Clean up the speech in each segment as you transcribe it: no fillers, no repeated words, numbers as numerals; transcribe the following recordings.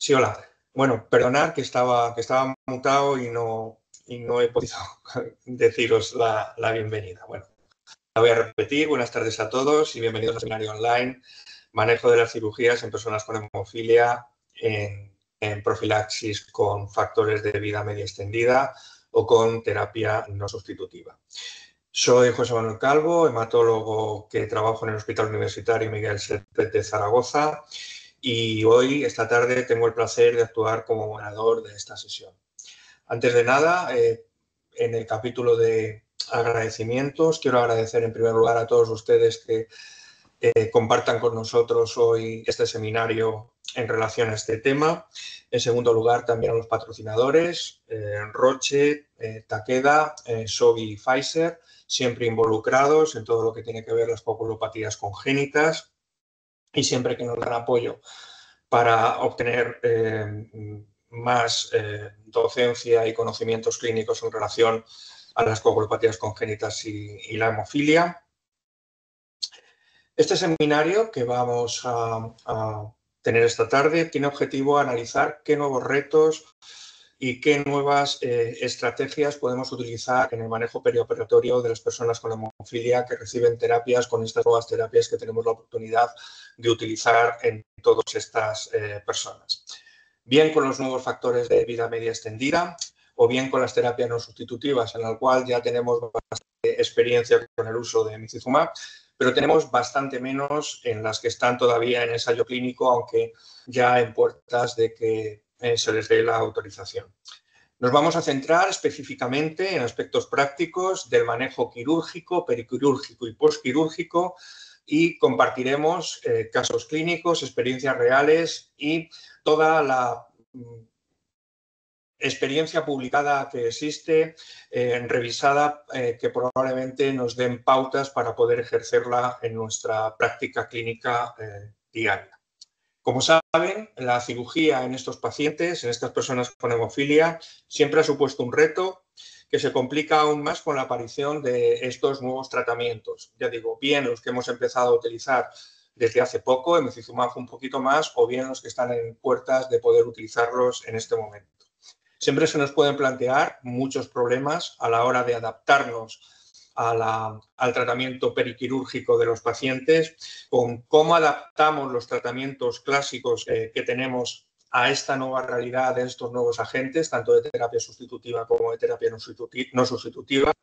Sí, hola. Bueno, perdonad que estaba mutado y no he podido deciros la bienvenida. Bueno, la voy a repetir. Buenas tardes a todos y bienvenidos al seminario online Manejo de las cirugías en personas con hemofilia en profilaxis con factores de vida media extendida o con terapia no sustitutiva. Soy José Manuel Calvo, hematólogo que trabajo en el Hospital Universitario Miguel Servet de Zaragoza. Y hoy, esta tarde, tengo el placer de actuar como moderador de esta sesión. Antes de nada, en el capítulo de agradecimientos, quiero agradecer en primer lugar a todos ustedes que compartan con nosotros hoy este seminario en relación a este tema. En segundo lugar, también a los patrocinadores, Roche, Takeda, Sobi y Pfizer, siempre involucrados en todo lo que tiene que ver las coagulopatías congénitas y siempre que nos dan apoyo para obtener más docencia y conocimientos clínicos en relación a las coagulopatías congénitas y la hemofilia. Este seminario que vamos a tener esta tarde tiene objetivo analizar qué nuevos retos y qué nuevas estrategias podemos utilizar en el manejo perioperatorio de las personas con hemofilia que reciben terapias con estas nuevas terapias que tenemos la oportunidad de utilizar en todas estas personas. Bien con los nuevos factores de vida media extendida o bien con las terapias no sustitutivas, en la cual ya tenemos bastante experiencia con el uso de emicizumab, pero tenemos bastante menos en las que están todavía en ensayo clínico, aunque ya en puertas de que se les dé la autorización. Nos vamos a centrar específicamente en aspectos prácticos del manejo quirúrgico, periquirúrgico y postquirúrgico y compartiremos casos clínicos, experiencias reales y toda la experiencia publicada que existe, revisada, que probablemente nos den pautas para poder ejercerla en nuestra práctica clínica diaria. Como saben, la cirugía en estos pacientes, en estas personas con hemofilia, siempre ha supuesto un reto que se complica aún más con la aparición de estos nuevos tratamientos. Ya digo, bien los que hemos empezado a utilizar desde hace poco, emicizumab un poquito más, o bien los que están en puertas de poder utilizarlos en este momento. Siempre se nos pueden plantear muchos problemas a la hora de adaptarnos al tratamiento periquirúrgico de los pacientes, con cómo adaptamos los tratamientos clásicos que tenemos a esta nueva realidad de estos nuevos agentes, tanto de terapia sustitutiva como de terapia no sustitutiva.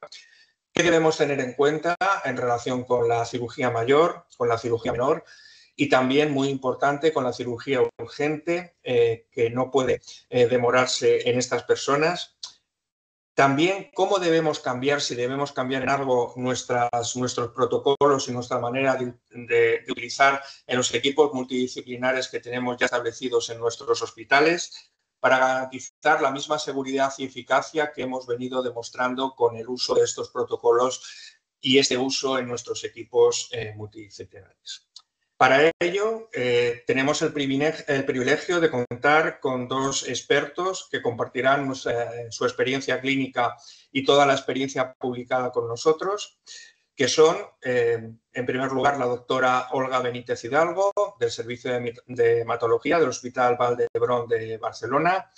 ¿Qué debemos tener en cuenta en relación con la cirugía mayor, con la cirugía menor? Y también, muy importante, con la cirugía urgente, que no puede demorarse en estas personas. También, cómo debemos cambiar, si debemos cambiar en algo nuestros protocolos y nuestra manera de utilizar en los equipos multidisciplinares que tenemos ya establecidos en nuestros hospitales para garantizar la misma seguridad y eficacia que hemos venido demostrando con el uso de estos protocolos y este uso en nuestros equipos multidisciplinares. Para ello, tenemos el privilegio de contar con dos expertos que compartirán su experiencia clínica y toda la experiencia publicada con nosotros, que son, en primer lugar, la doctora Olga Benítez Hidalgo, del Servicio de Hematología del Hospital Vall d'Hebron de Barcelona,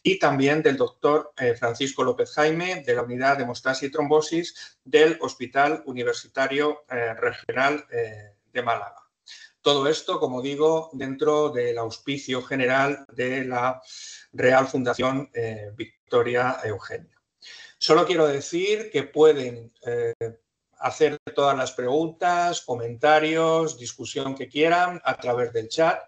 y también del doctor Francisco López Jaime, de la Unidad de Hemostasia y Trombosis del Hospital Universitario Regional de Málaga. Todo esto, como digo, dentro del auspicio general de la Real Fundación Victoria Eugenia. Solo quiero decir que pueden hacer todas las preguntas, comentarios, discusión que quieran a través del chat.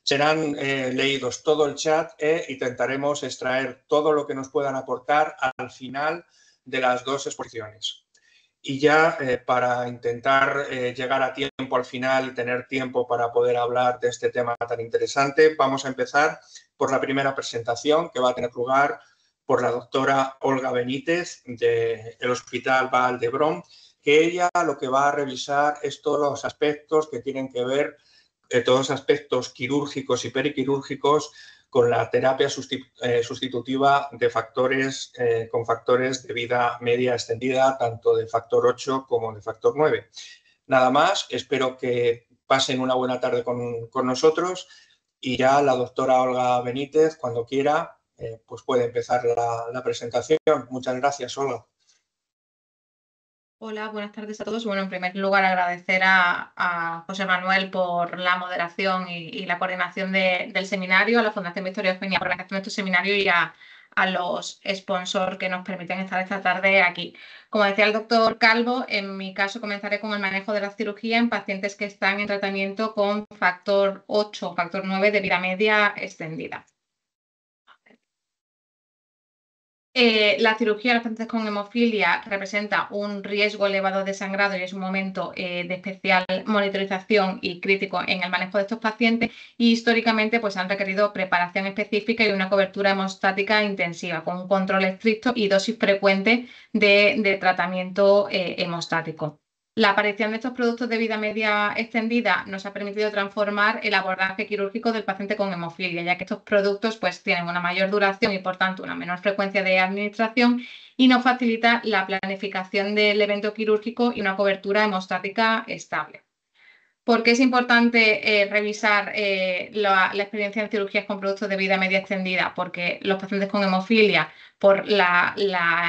Serán leídos todo el chat e intentaremos extraer todo lo que nos puedan aportar al final de las dos exposiciones. Y ya para intentar llegar a tiempo al final y tener tiempo para poder hablar de este tema tan interesante, vamos a empezar por la primera presentación que va a tener lugar por la doctora Olga Benítez del Hospital Vall d'Hebron, que ella lo que va a revisar es todos los aspectos que tienen que ver, todos los aspectos quirúrgicos y periquirúrgicos con la terapia sustitutiva de factores, con factores de vida media extendida, tanto de factor 8 como de factor 9. Nada más, espero que pasen una buena tarde con nosotros y ya la doctora Olga Benítez, cuando quiera, pues puede empezar la presentación. Muchas gracias, Olga. Hola, buenas tardes a todos. Bueno, en primer lugar agradecer a José Manuel por la moderación y la coordinación del seminario, a la Fundación Victoria Eugenia por la organización de este seminario y a los sponsors que nos permiten estar esta tarde aquí. Como decía el doctor Calvo, en mi caso comenzaré con el manejo de la cirugía en pacientes que están en tratamiento con factor 8 o factor 9 de vida media extendida. La cirugía de los pacientes con hemofilia representa un riesgo elevado de sangrado y es un momento de especial monitorización y crítico en el manejo de estos pacientes y históricamente pues, han requerido preparación específica y una cobertura hemostática intensiva con un control estricto y dosis frecuente de tratamiento hemostático. La aparición de estos productos de vida media extendida nos ha permitido transformar el abordaje quirúrgico del paciente con hemofilia, ya que estos productos pues, tienen una mayor duración y, por tanto, una menor frecuencia de administración y nos facilita la planificación del evento quirúrgico y una cobertura hemostática estable. ¿Por qué es importante revisar la experiencia en cirugías con productos de vida media extendida? Porque los pacientes con hemofilia, por la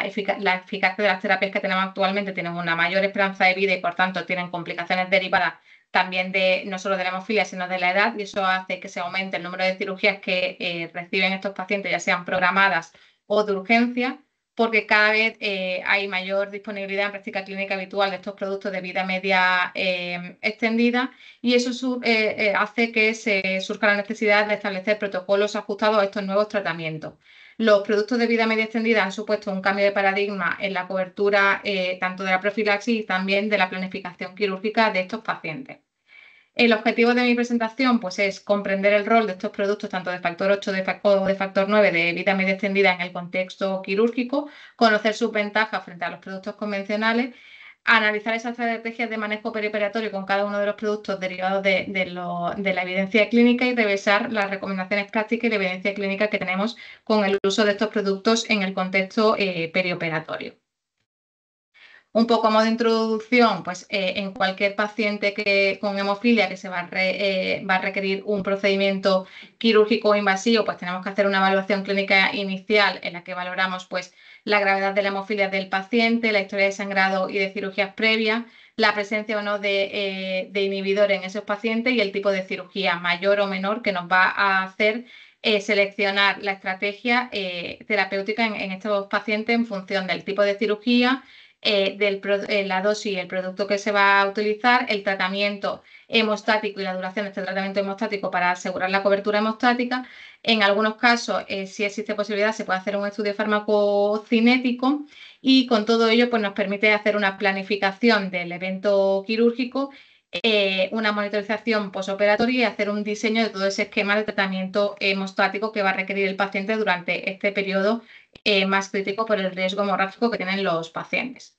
eficacia de las terapias que tenemos actualmente, tienen una mayor esperanza de vida y, por tanto, tienen complicaciones derivadas también de no solo de la hemofilia, sino de la edad, y eso hace que se aumente el número de cirugías que reciben estos pacientes, ya sean programadas o de urgencia, porque cada vez hay mayor disponibilidad en práctica clínica habitual de estos productos de vida media extendida y eso hace que se surja la necesidad de establecer protocolos ajustados a estos nuevos tratamientos. Los productos de vida media extendida han supuesto un cambio de paradigma en la cobertura tanto de la profilaxis y también de la planificación quirúrgica de estos pacientes. El objetivo de mi presentación pues, es comprender el rol de estos productos, tanto de factor 8 o de factor 9 de vida media extendida en el contexto quirúrgico, conocer sus ventajas frente a los productos convencionales, analizar esas estrategias de manejo perioperatorio con cada uno de los productos derivados de la evidencia clínica y revisar las recomendaciones prácticas y la evidencia clínica que tenemos con el uso de estos productos en el contexto perioperatorio. Un poco a modo de introducción, pues en cualquier paciente con hemofilia que se va a requerir un procedimiento quirúrgico invasivo, pues tenemos que hacer una evaluación clínica inicial en la que valoramos pues, la gravedad de la hemofilia del paciente, la historia de sangrado y de cirugías previas, la presencia o no de inhibidores en esos pacientes y el tipo de cirugía mayor o menor que nos va a hacer seleccionar la estrategia terapéutica en estos pacientes en función del tipo de cirugía, la dosis y el producto que se va a utilizar, el tratamiento hemostático y la duración de este tratamiento hemostático para asegurar la cobertura hemostática. En algunos casos, si existe posibilidad, se puede hacer un estudio farmacocinético y con todo ello pues, nos permite hacer una planificación del evento quirúrgico, una monitorización posoperatoria y hacer un diseño de todo ese esquema de tratamiento hemostático que va a requerir el paciente durante este periodo más crítico por el riesgo hemorrágico que tienen los pacientes.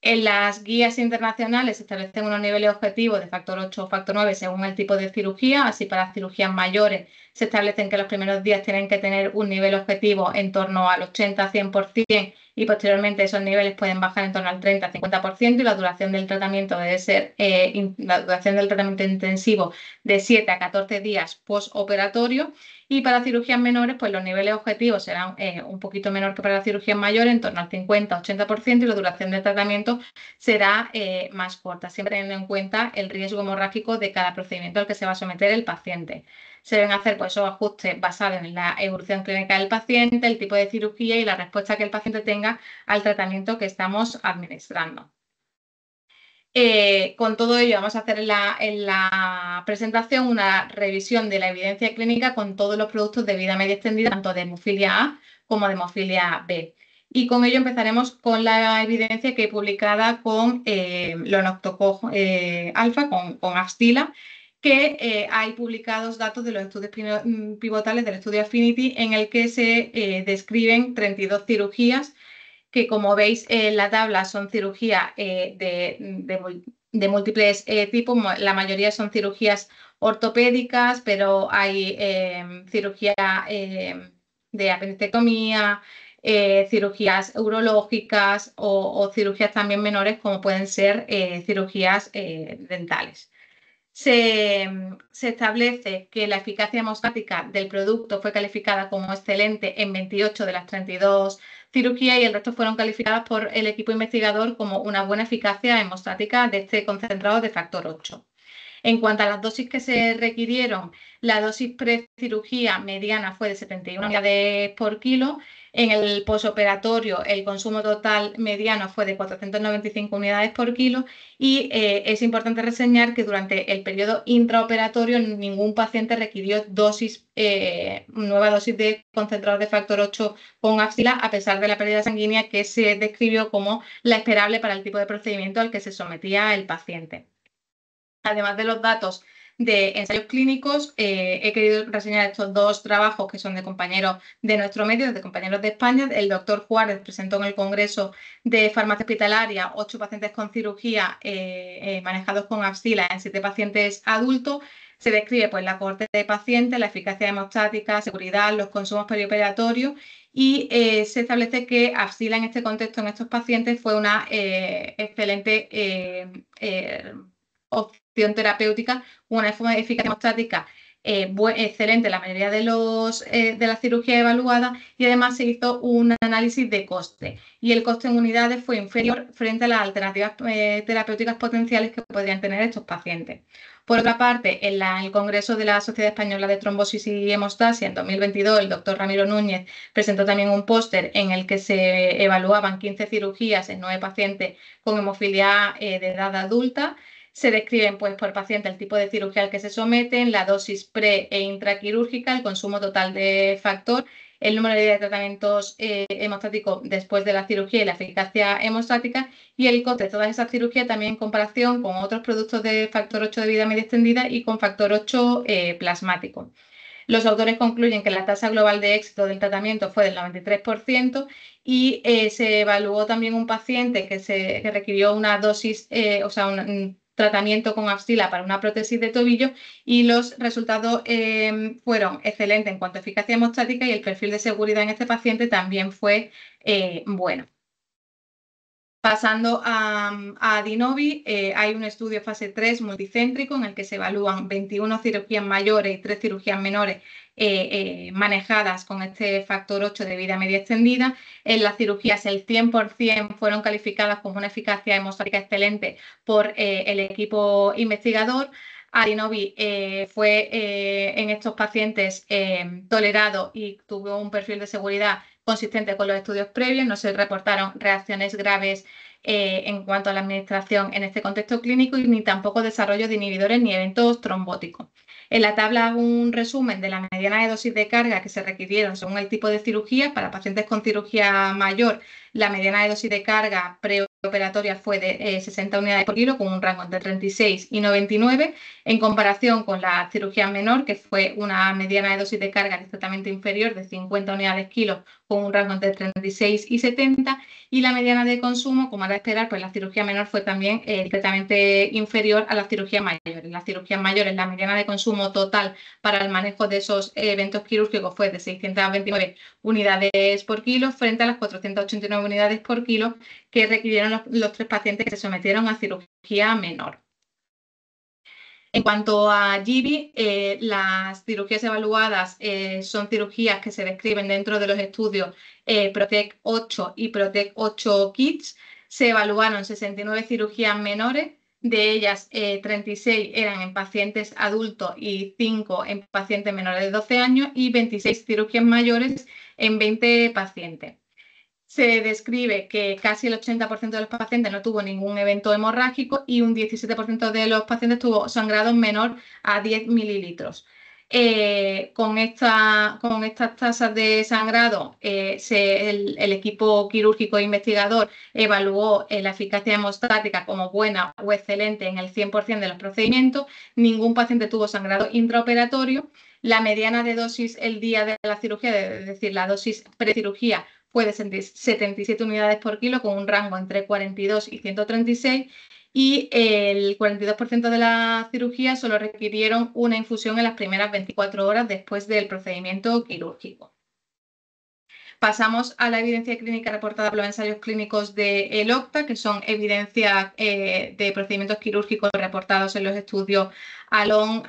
En las guías internacionales se establecen unos niveles objetivos de factor 8 o factor 9 según el tipo de cirugía. Así, para cirugías mayores se establecen que los primeros días tienen que tener un nivel objetivo en torno al 80-100% y posteriormente esos niveles pueden bajar en torno al 30-50% y la duración del tratamiento debe ser la duración del tratamiento intensivo de 7 a 14 días postoperatorio. Y para cirugías menores, pues los niveles objetivos serán un poquito menor que para las cirugías mayores, en torno al 50-80%, y la duración del tratamiento será más corta, siempre teniendo en cuenta el riesgo hemorrágico de cada procedimiento al que se va a someter el paciente. Se deben hacer pues, esos ajustes basados en la evolución clínica del paciente, el tipo de cirugía y la respuesta que el paciente tenga al tratamiento que estamos administrando. Con todo ello vamos a hacer en la presentación una revisión de la evidencia clínica con todos los productos de vida media extendida, tanto de hemofilia A como de hemofilia B. Y con ello empezaremos con la evidencia que he publicada con Lonoctocog alfa, con Afstila, que hay publicados datos de los estudios pivotales del estudio Affinity en el que se describen 32 cirugías que, como veis en la tabla, son cirugías de múltiples tipos. La mayoría son cirugías ortopédicas, pero hay cirugía de apendicectomía, cirugías urológicas o cirugías también menores, como pueden ser cirugías dentales. se establece que la eficacia hemostática del producto fue calificada como excelente en 28 de las 32 cirugías y el resto fueron calificadas por el equipo investigador como una buena eficacia hemostática de este concentrado de factor 8. En cuanto a las dosis que se requirieron, la dosis precirugía mediana fue de 71 unidades por kilo. En el posoperatorio, el consumo total mediano fue de 495 unidades por kilo y es importante reseñar que durante el periodo intraoperatorio ningún paciente requirió nueva dosis de concentrador de factor 8 con Afsila, a pesar de la pérdida sanguínea que se describió como la esperable para el tipo de procedimiento al que se sometía el paciente. Además de los datos de ensayos clínicos, he querido reseñar estos dos trabajos que son de compañeros de nuestro medio, de compañeros de España. El doctor Juárez presentó en el Congreso de Farmacia Hospitalaria 8 pacientes con cirugía manejados con Afsila en 7 pacientes adultos. Se describe pues, la cohorte de pacientes, la eficacia hemostática, seguridad, los consumos perioperatorios y se establece que Afsila en este contexto, en estos pacientes, fue una excelente opción terapéutica, una eficacia hemostática excelente en la mayoría de las cirugías evaluadas y además se hizo un análisis de coste y el coste en unidades fue inferior frente a las alternativas terapéuticas potenciales que podrían tener estos pacientes. Por otra parte, en el Congreso de la Sociedad Española de Trombosis y Hemostasia en 2022, el doctor Ramiro Núñez presentó también un póster en el que se evaluaban 15 cirugías en 9 pacientes con hemofilia de edad adulta. Se describen pues, por paciente el tipo de cirugía al que se someten, la dosis pre e intraquirúrgica, el consumo total de factor, el número de tratamientos hemostáticos después de la cirugía y la eficacia hemostática y el coste de todas esas cirugías también en comparación con otros productos de factor 8 de vida media extendida y con factor 8 plasmático. Los autores concluyen que la tasa global de éxito del tratamiento fue del 93% y se evaluó también un paciente que requirió una dosis, un tratamiento con Afsila para una prótesis de tobillo y los resultados fueron excelentes en cuanto a eficacia hemostática y el perfil de seguridad en este paciente también fue bueno. Pasando a Dinovi, hay un estudio fase 3 multicéntrico en el que se evalúan 21 cirugías mayores y 3 cirugías menores manejadas con este factor 8 de vida media extendida. En las cirugías el 100% fueron calificadas como una eficacia hemostática excelente por el equipo investigador. Adinovi fue en estos pacientes tolerado y tuvo un perfil de seguridad consistente con los estudios previos, no se reportaron reacciones graves en cuanto a la administración en este contexto clínico y ni tampoco desarrollo de inhibidores ni eventos trombóticos. En la tabla hago un resumen de la mediana de dosis de carga que se requirieron según el tipo de cirugía. Para pacientes con cirugía mayor, la mediana de dosis de carga preoperatoria fue de 60 unidades por kilo con un rango entre 36 y 99, en comparación con la cirugía menor, que fue una mediana de dosis de carga discretamente inferior de 50 unidades kilo con un rango entre 36 y 70, y la mediana de consumo, como era de esperar, pues la cirugía menor fue también discretamente inferior a la cirugía mayor. En las cirugías mayores, la mediana de consumo total para el manejo de esos eventos quirúrgicos fue de 629 unidades por kilo frente a las 489 unidades por kilo que requirieron los 3 pacientes que se sometieron a cirugía menor. En cuanto a GIVI, las cirugías evaluadas son cirugías que se describen dentro de los estudios PROTECT 8 y PROTECT 8 Kids. Se evaluaron 69 cirugías menores, de ellas 36 eran en pacientes adultos y 5 en pacientes menores de 12 años y 26 cirugías mayores en 20 pacientes. Se describe que casi el 80% de los pacientes no tuvo ningún evento hemorrágico y un 17% de los pacientes tuvo sangrado menor a 10 mililitros. Con estas tasas de sangrado, el equipo quirúrgico e investigador evaluó la eficacia hemostática como buena o excelente en el 100% de los procedimientos. Ningún paciente tuvo sangrado intraoperatorio. La mediana de dosis el día de la cirugía, es decir, la dosis precirugía, fue de 77 unidades por kilo con un rango entre 42 y 136 y el 42% de la cirugía solo requirieron una infusión en las primeras 24 horas después del procedimiento quirúrgico. Pasamos a la evidencia clínica reportada por los ensayos clínicos de ELOCTA, que son evidencias de procedimientos quirúrgicos reportados en los estudios ALONG,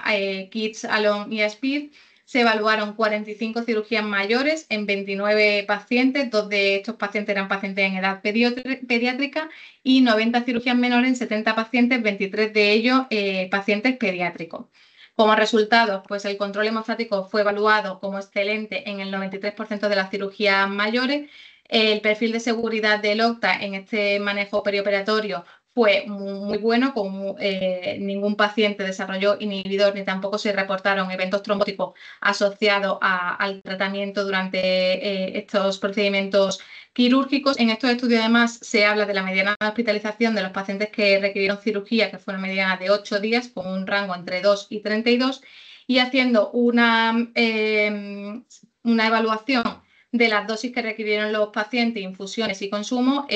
KIDS, ALONG y ASPID. Se evaluaron 45 cirugías mayores en 29 pacientes, 2 de estos pacientes eran pacientes en edad pediátrica, y 90 cirugías menores en 70 pacientes, 23 de ellos pacientes pediátricos. Como resultado, pues el control hemostático fue evaluado como excelente en el 93% de las cirugías mayores. El perfil de seguridad del ELOCTA en este manejo perioperatorio fue muy bueno, con ningún paciente desarrolló inhibidor ni tampoco se reportaron eventos trombóticos asociados al tratamiento durante estos procedimientos quirúrgicos. En estos estudios, además, se habla de la mediana de hospitalización de los pacientes que requirieron cirugía, que fue una mediana de 8 días, con un rango entre 2 y 32, y haciendo una evaluación de las dosis que requirieron los pacientes, infusiones y consumo.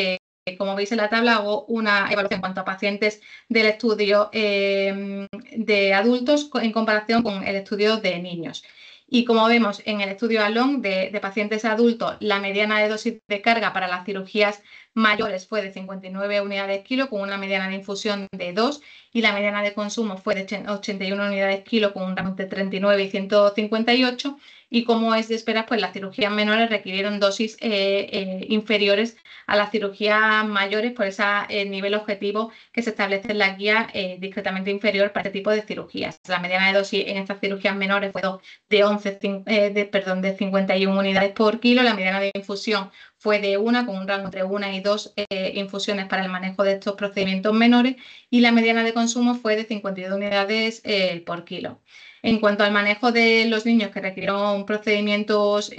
Como veis en la tabla, hago una evaluación en cuanto a pacientes del estudio de adultos en comparación con el estudio de niños. Y como vemos en el estudio ALONG de pacientes adultos, la mediana de dosis de carga para las cirugías mayores fue de 59 unidades kilo con una mediana de infusión de 2, y la mediana de consumo fue de 81 unidades kilo con un rango de 39 y 158. Y como es de esperar, pues las cirugías menores requirieron dosis inferiores a las cirugías mayores por ese nivel objetivo que se establece en la guía, discretamente inferior para este tipo de cirugías. La mediana de dosis en estas cirugías menores fue de 51 unidades por kilo. La mediana de infusión fue de 1, con un rango entre 1 y 2 infusiones para el manejo de estos procedimientos menores, y la mediana de consumo fue de 52 unidades por kilo. En cuanto al manejo de los niños que requirieron procedimientos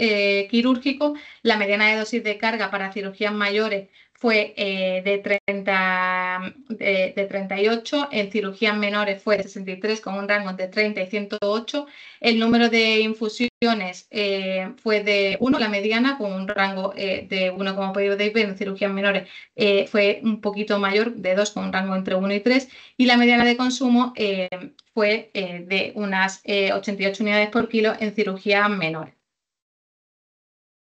quirúrgicos, la mediana de dosis de carga para cirugías mayores fue de 38, en cirugías menores fue de 63 con un rango de 30 y 108. El número de infusiones fue de 1, la mediana, con un rango de 1, como podéis ver, en cirugías menores fue un poquito mayor, de 2, con un rango entre 1 y 3, y la mediana de consumo fue de unas 88 unidades por kilo en cirugías menores.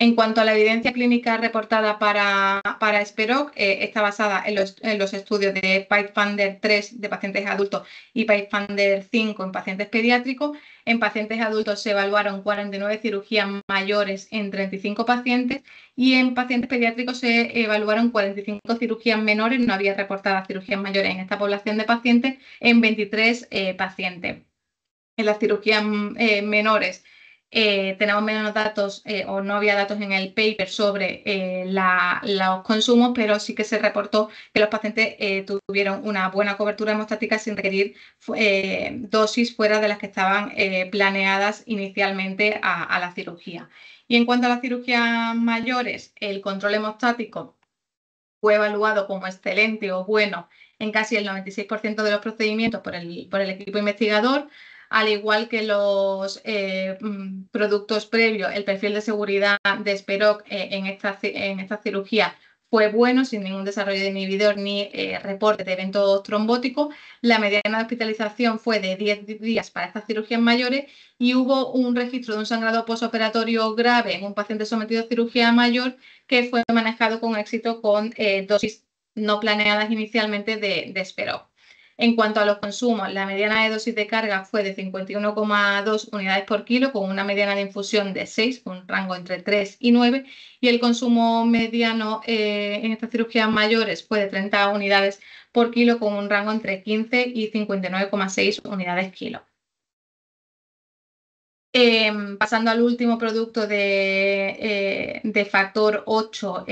En cuanto a la evidencia clínica reportada para SPEROC, está basada en los estudios de Pathfinder 3 de pacientes adultos y Pathfinder 5 en pacientes pediátricos. En pacientes adultos se evaluaron 49 cirugías mayores en 35 pacientes, y en pacientes pediátricos se evaluaron 45 cirugías menores. No había reportadas cirugías mayores en esta población de pacientes en 23 pacientes. En las cirugías menores tenemos menos datos o no había datos en el paper sobre los consumos, pero sí que se reportó que los pacientes tuvieron una buena cobertura hemostática sin requerir dosis fuera de las que estaban planeadas inicialmente a la cirugía. Y en cuanto a las cirugías mayores, el control hemostático fue evaluado como excelente o bueno en casi el 96% de los procedimientos por el equipo investigador. Al igual que los productos previos, el perfil de seguridad de SPEROC en esta cirugía fue bueno, sin ningún desarrollo de inhibidor ni reporte de eventos trombóticos. La mediana de hospitalización fue de 10 días para estas cirugías mayores, y hubo un registro de un sangrado postoperatorio grave en un paciente sometido a cirugía mayor que fue manejado con éxito con dosis no planeadas inicialmente de SPEROC. En cuanto a los consumos, la mediana de dosis de carga fue de 51,2 unidades por kilo, con una mediana de infusión de 6, con un rango entre 3 y 9, y el consumo mediano en estas cirugías mayores fue de 30 unidades por kilo, con un rango entre 15 y 59,6 unidades kilo. Pasando al último producto de factor 8,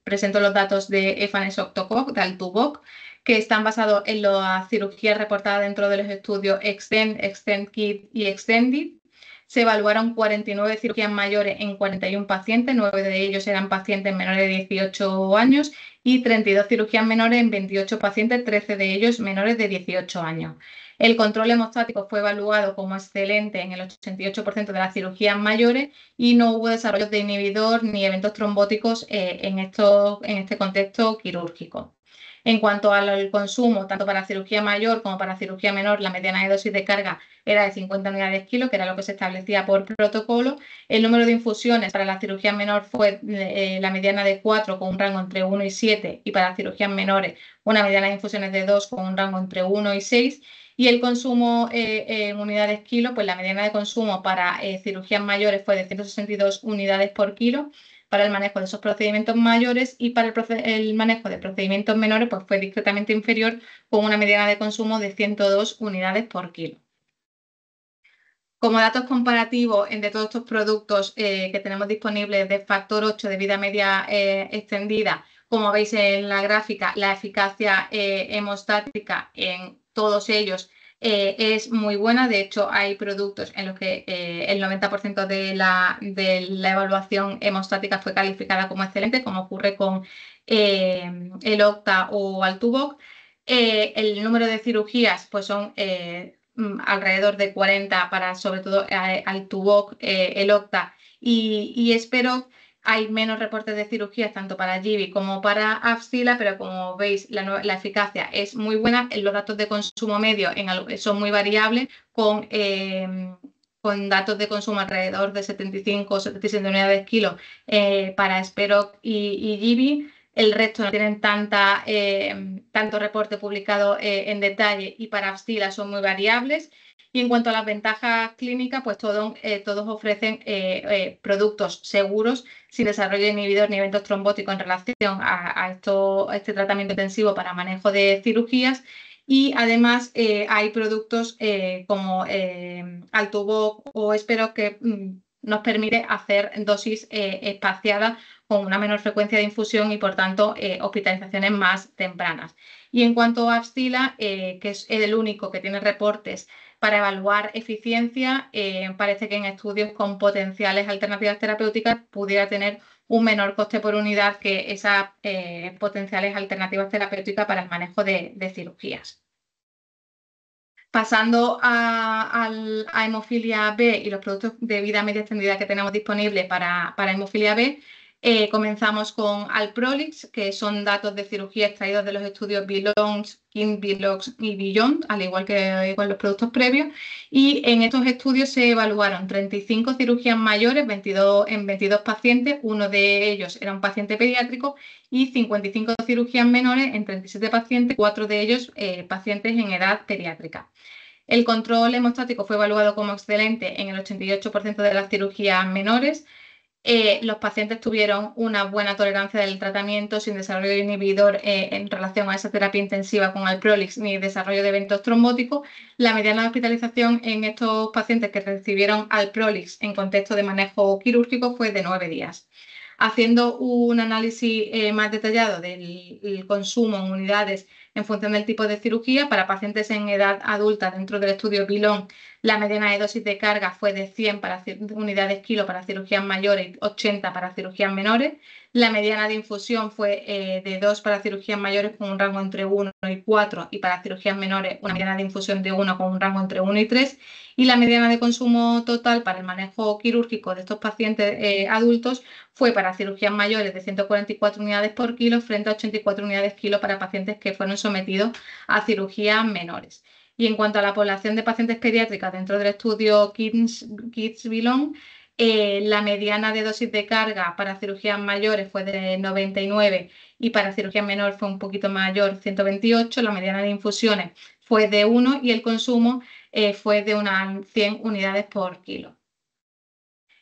presento los datos de efanesoctocog, de Altuvoc, que están basados en las cirugías reportadas dentro de los estudios EXTEND-KID y EXTENDID. Se evaluaron 49 cirugías mayores en 41 pacientes, 9 de ellos eran pacientes menores de 18 años, y 32 cirugías menores en 28 pacientes, 13 de ellos menores de 18 años. El control hemostático fue evaluado como excelente en el 88% de las cirugías mayores, y no hubo desarrollo de inhibidor ni eventos trombóticos en este contexto quirúrgico. En cuanto al consumo, tanto para cirugía mayor como para cirugía menor, la mediana de dosis de carga era de 50 unidades kilo, que era lo que se establecía por protocolo. El número de infusiones para la cirugía menor fue la mediana de 4 con un rango entre 1 y 7 y para cirugías menores una mediana de infusiones de 2 con un rango entre 1 y 6. Y el consumo en unidades kilo, pues la mediana de consumo para cirugías mayores fue de 162 unidades por kilo para el manejo de esos procedimientos mayores, y para el manejo de procedimientos menores pues fue discretamente inferior, con una mediana de consumo de 102 unidades por kilo. Como datos comparativos entre todos estos productos que tenemos disponibles de factor 8 de vida media extendida, como veis en la gráfica, la eficacia hemostática en todos ellos es muy buena. De hecho, hay productos en los que el 90% de la evaluación hemostática fue calificada como excelente, como ocurre con el Octa o Altuvoct. El número de cirugías pues son alrededor de 40 para sobre todo Altuvoct, el Octa y Esperoct. Hay menos reportes de cirugías tanto para Givi como para Afsila, pero como veis la eficacia es muy buena. Los datos de consumo medio son muy variables, con datos de consumo alrededor de 75 o 77 unidades kilo para Esperoct y Givi. El resto no tienen tanto reporte publicado en detalle, y para Afsila son muy variables. Y en cuanto a las ventajas clínicas, pues todos ofrecen productos seguros, sin desarrollo de inhibidor ni eventos trombóticos en relación a este tratamiento intensivo para manejo de cirugías. Y además hay productos como Altuvoct o Esperoct que nos permite hacer dosis espaciadas con una menor frecuencia de infusión y, por tanto, hospitalizaciones más tempranas. Y en cuanto a Afsila, que es el único que tiene reportes para evaluar eficiencia, parece que en estudios con potenciales alternativas terapéuticas pudiera tener un menor coste por unidad que esas potenciales alternativas terapéuticas para el manejo de cirugías. Pasando a hemofilia B y los productos de vida media extendida que tenemos disponibles para hemofilia B, comenzamos con Alprolix, que son datos de cirugía extraídos de los estudios Belong, KIND-BELOX y Beyond, al igual que con los productos previos. Y en estos estudios se evaluaron 35 cirugías mayores en 22 pacientes, uno de ellos era un paciente pediátrico, y 55 cirugías menores en 37 pacientes, 4 de ellos pacientes en edad pediátrica. El control hemostático fue evaluado como excelente en el 88% de las cirugías menores. Los pacientes tuvieron una buena tolerancia del tratamiento, sin desarrollo de inhibidor en relación a esa terapia intensiva con Alprolix ni desarrollo de eventos trombóticos. La mediana de hospitalización en estos pacientes que recibieron Alprolix en contexto de manejo quirúrgico fue de 9 días. Haciendo un análisis más detallado del consumo en unidades en función del tipo de cirugía, para pacientes en edad adulta dentro del estudio Belong, la mediana de dosis de carga fue de 100 unidades kilo para cirugías mayores y 80 para cirugías menores. La mediana de infusión fue de 2 para cirugías mayores con un rango entre 1 y 4, y para cirugías menores una mediana de infusión de 1 con un rango entre 1 y 3. Y la mediana de consumo total para el manejo quirúrgico de estos pacientes adultos fue para cirugías mayores de 144 unidades por kilo frente a 84 unidades kilo para pacientes que fueron sometidos a cirugías menores. Y en cuanto a la población de pacientes pediátricas dentro del estudio Kids-Belong, la mediana de dosis de carga para cirugías mayores fue de 99 y para cirugía menor fue un poquito mayor, 128. La mediana de infusiones fue de 1 y el consumo fue de unas 100 unidades por kilo.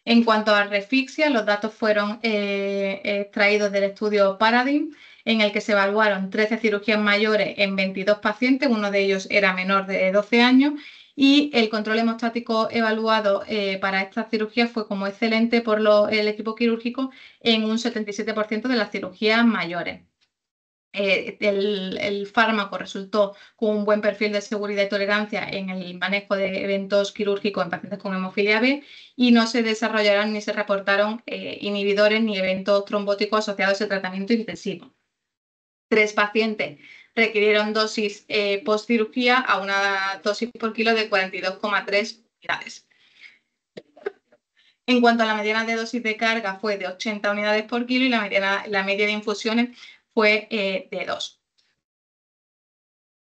En cuanto a refixia, los datos fueron extraídos del estudio Paradigm, en el que se evaluaron 13 cirugías mayores en 22 pacientes, uno de ellos era menor de 12 años, y el control hemostático evaluado para estas cirugías fue como excelente por el equipo quirúrgico en un 77% de las cirugías mayores. El fármaco resultó con un buen perfil de seguridad y tolerancia en el manejo de eventos quirúrgicos en pacientes con hemofilia B, y no se desarrollaron ni se reportaron inhibidores ni eventos trombóticos asociados a ese tratamiento intensivo. 3 pacientes requirieron dosis post-cirugía a una dosis por kilo de 42,3 unidades. En cuanto a la mediana de dosis de carga, fue de 80 unidades por kilo, y la media de infusiones fue de 2.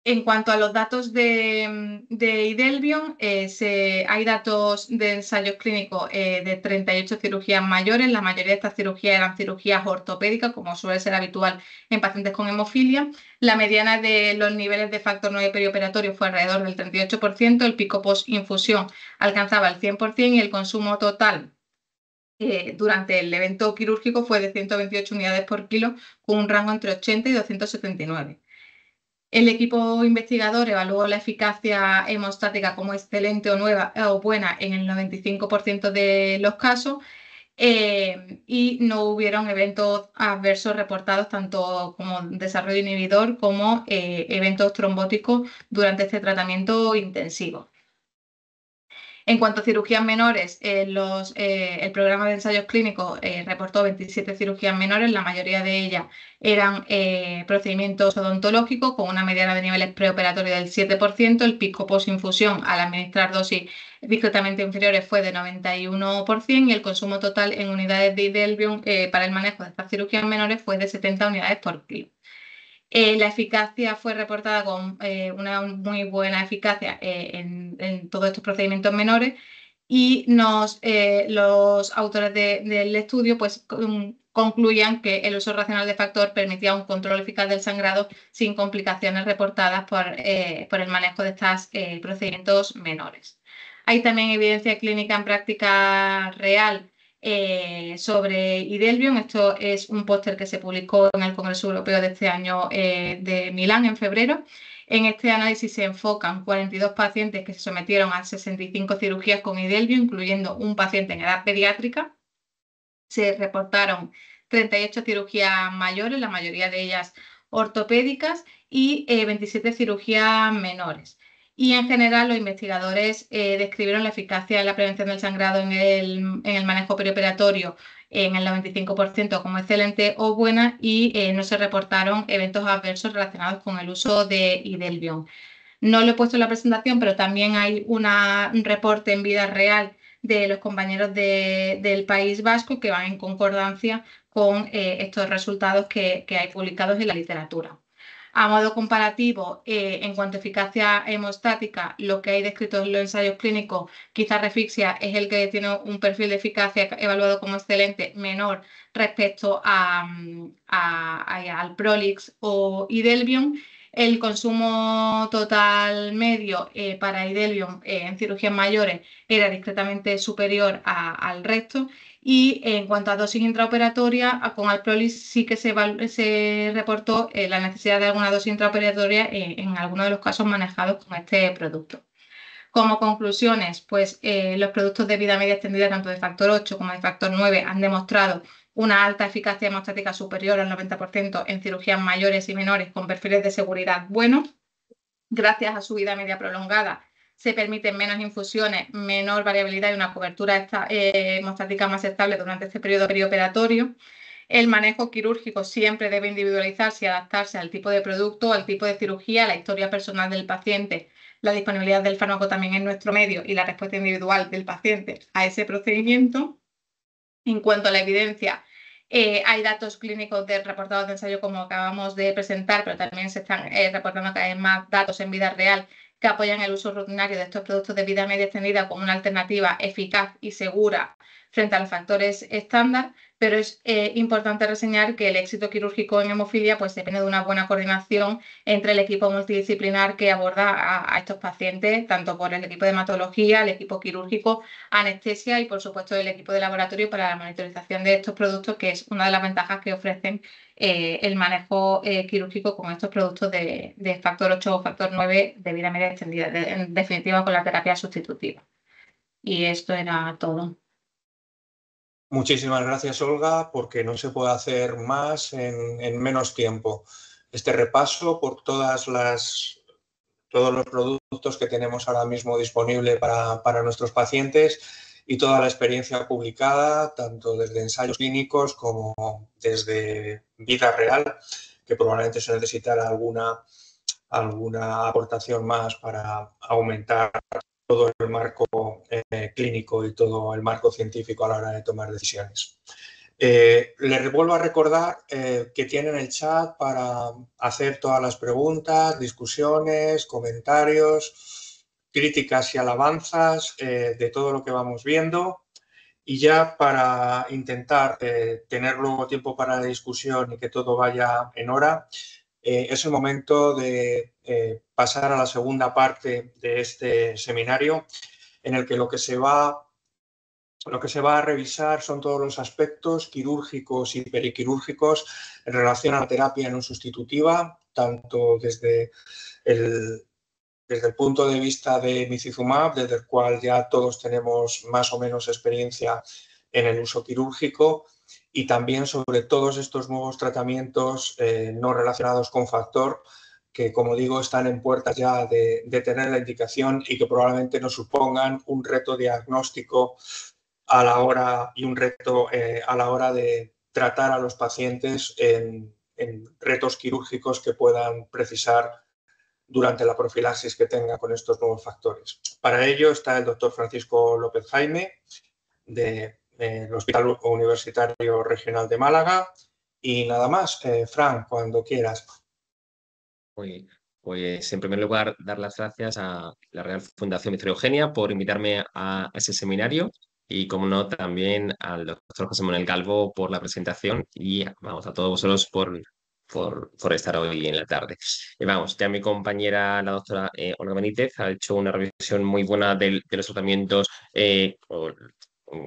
En cuanto a los datos de Idelvion, hay datos de ensayos clínicos de 38 cirugías mayores. La mayoría de estas cirugías eran cirugías ortopédicas, como suele ser habitual en pacientes con hemofilia. La mediana de los niveles de factor 9 perioperatorio fue alrededor del 38%, el pico post-infusión alcanzaba el 100% y el consumo total durante el evento quirúrgico fue de 128 unidades por kilo, con un rango entre 80 y 279. El equipo investigador evaluó la eficacia hemostática como excelente o buena en el 95% de los casos y no hubieron eventos adversos reportados tanto como desarrollo inhibidor como eventos trombóticos durante este tratamiento intensivo. En cuanto a cirugías menores, el programa de ensayos clínicos reportó 27 cirugías menores, la mayoría de ellas eran procedimientos odontológicos con una mediana de niveles preoperatorios del 7%, el pico posinfusión al administrar dosis discretamente inferiores fue de 91% y el consumo total en unidades de Idelvion para el manejo de estas cirugías menores fue de 70 unidades por kilo. La eficacia fue reportada con una muy buena eficacia en todos estos procedimientos menores y los autores del estudio pues, concluían que el uso racional de factor permitía un control eficaz del sangrado sin complicaciones reportadas por el manejo de estos procedimientos menores. Hay también evidencia clínica en práctica real sobre Idelvion. Esto es un póster que se publicó en el Congreso Europeo de este año de Milán en febrero. En este análisis se enfocan 42 pacientes que se sometieron a 65 cirugías con Idelvion, incluyendo un paciente en edad pediátrica. Se reportaron 38 cirugías mayores, la mayoría de ellas ortopédicas, y 27 cirugías menores. Y en general los investigadores describieron la eficacia de la prevención del sangrado en el manejo perioperatorio en el 95% como excelente o buena y no se reportaron eventos adversos relacionados con el uso de Idelvion. No lo he puesto en la presentación, pero también hay un reporte en vida real de los compañeros del País Vasco que van en concordancia con estos resultados que hay publicados en la literatura. A modo comparativo, en cuanto a eficacia hemostática, lo que hay descrito en los ensayos clínicos, quizá Refixia es el que tiene un perfil de eficacia evaluado como excelente menor respecto al Prolix o Idelvion. El consumo total medio para Idelvion en cirugías mayores era discretamente superior al resto. Y en cuanto a dosis intraoperatoria, con Alprolis sí que se reportó la necesidad de alguna dosis intraoperatoria en algunos de los casos manejados con este producto. Como conclusiones, pues los productos de vida media extendida, tanto de factor 8 como de factor 9, han demostrado una alta eficacia hemostática superior al 90% en cirugías mayores y menores con perfiles de seguridad buenos. Gracias a su vida media prolongada, se permiten menos infusiones, menor variabilidad y una cobertura hemostática más estable durante este periodo perioperatorio. El manejo quirúrgico siempre debe individualizarse y adaptarse al tipo de producto, al tipo de cirugía, a la historia personal del paciente, la disponibilidad del fármaco también en nuestro medio y la respuesta individual del paciente a ese procedimiento. En cuanto a la evidencia, hay datos clínicos reportados de ensayo como acabamos de presentar, pero también se están reportando cada vez más datos en vida real que apoyan el uso rutinario de estos productos de vida media extendida como una alternativa eficaz y segura frente a los factores estándar, pero es importante reseñar que el éxito quirúrgico en hemofilia pues, depende de una buena coordinación entre el equipo multidisciplinar que aborda a estos pacientes, tanto por el equipo de hematología, el equipo quirúrgico, anestesia y, por supuesto, el equipo de laboratorio para la monitorización de estos productos, que es una de las ventajas que ofrecen el manejo quirúrgico con estos productos de factor 8 o factor 9 de vida media extendida, en definitiva con la terapia sustitutiva. Y esto era todo. Muchísimas gracias, Olga, porque no se puede hacer más en menos tiempo. Este repaso por todos los productos que tenemos ahora mismo disponible para nuestros pacientes y toda la experiencia publicada, tanto desde ensayos clínicos como desde vida real, que probablemente se necesitará alguna aportación más para aumentar todo el marco clínico y todo el marco científico a la hora de tomar decisiones. Les vuelvo a recordar que tienen el chat para hacer todas las preguntas, discusiones, comentarios, críticas y alabanzas de todo lo que vamos viendo. Y ya para intentar tener luego tiempo para la discusión y que todo vaya en hora, es el momento de pasar a la segunda parte de este seminario, en el que lo que se va a revisar son todos los aspectos quirúrgicos y periquirúrgicos en relación a la terapia no sustitutiva, tanto desde el punto de vista de micizumab, desde el cual ya todos tenemos más o menos experiencia en el uso quirúrgico, y también sobre todos estos nuevos tratamientos no relacionados con factor, que, como digo, están en puertas ya de tener la indicación y que probablemente nos supongan un reto diagnóstico a la hora y un reto a la hora de tratar a los pacientes en retos quirúrgicos que puedan precisar durante la profilaxis que tenga con estos nuevos factores. Para ello está el doctor Francisco López Jaime, del Hospital Universitario Regional de Málaga. Y nada más, Fran, cuando quieras. Pues en primer lugar, dar las gracias a la Real Fundación Victoria Eugenia por invitarme a ese seminario y, como no, también al doctor José Manuel Calvo por la presentación y, vamos, a todos vosotros por estar hoy en la tarde. Y vamos, ya mi compañera, la doctora Olga Benítez, ha hecho una revisión muy buena de los tratamientos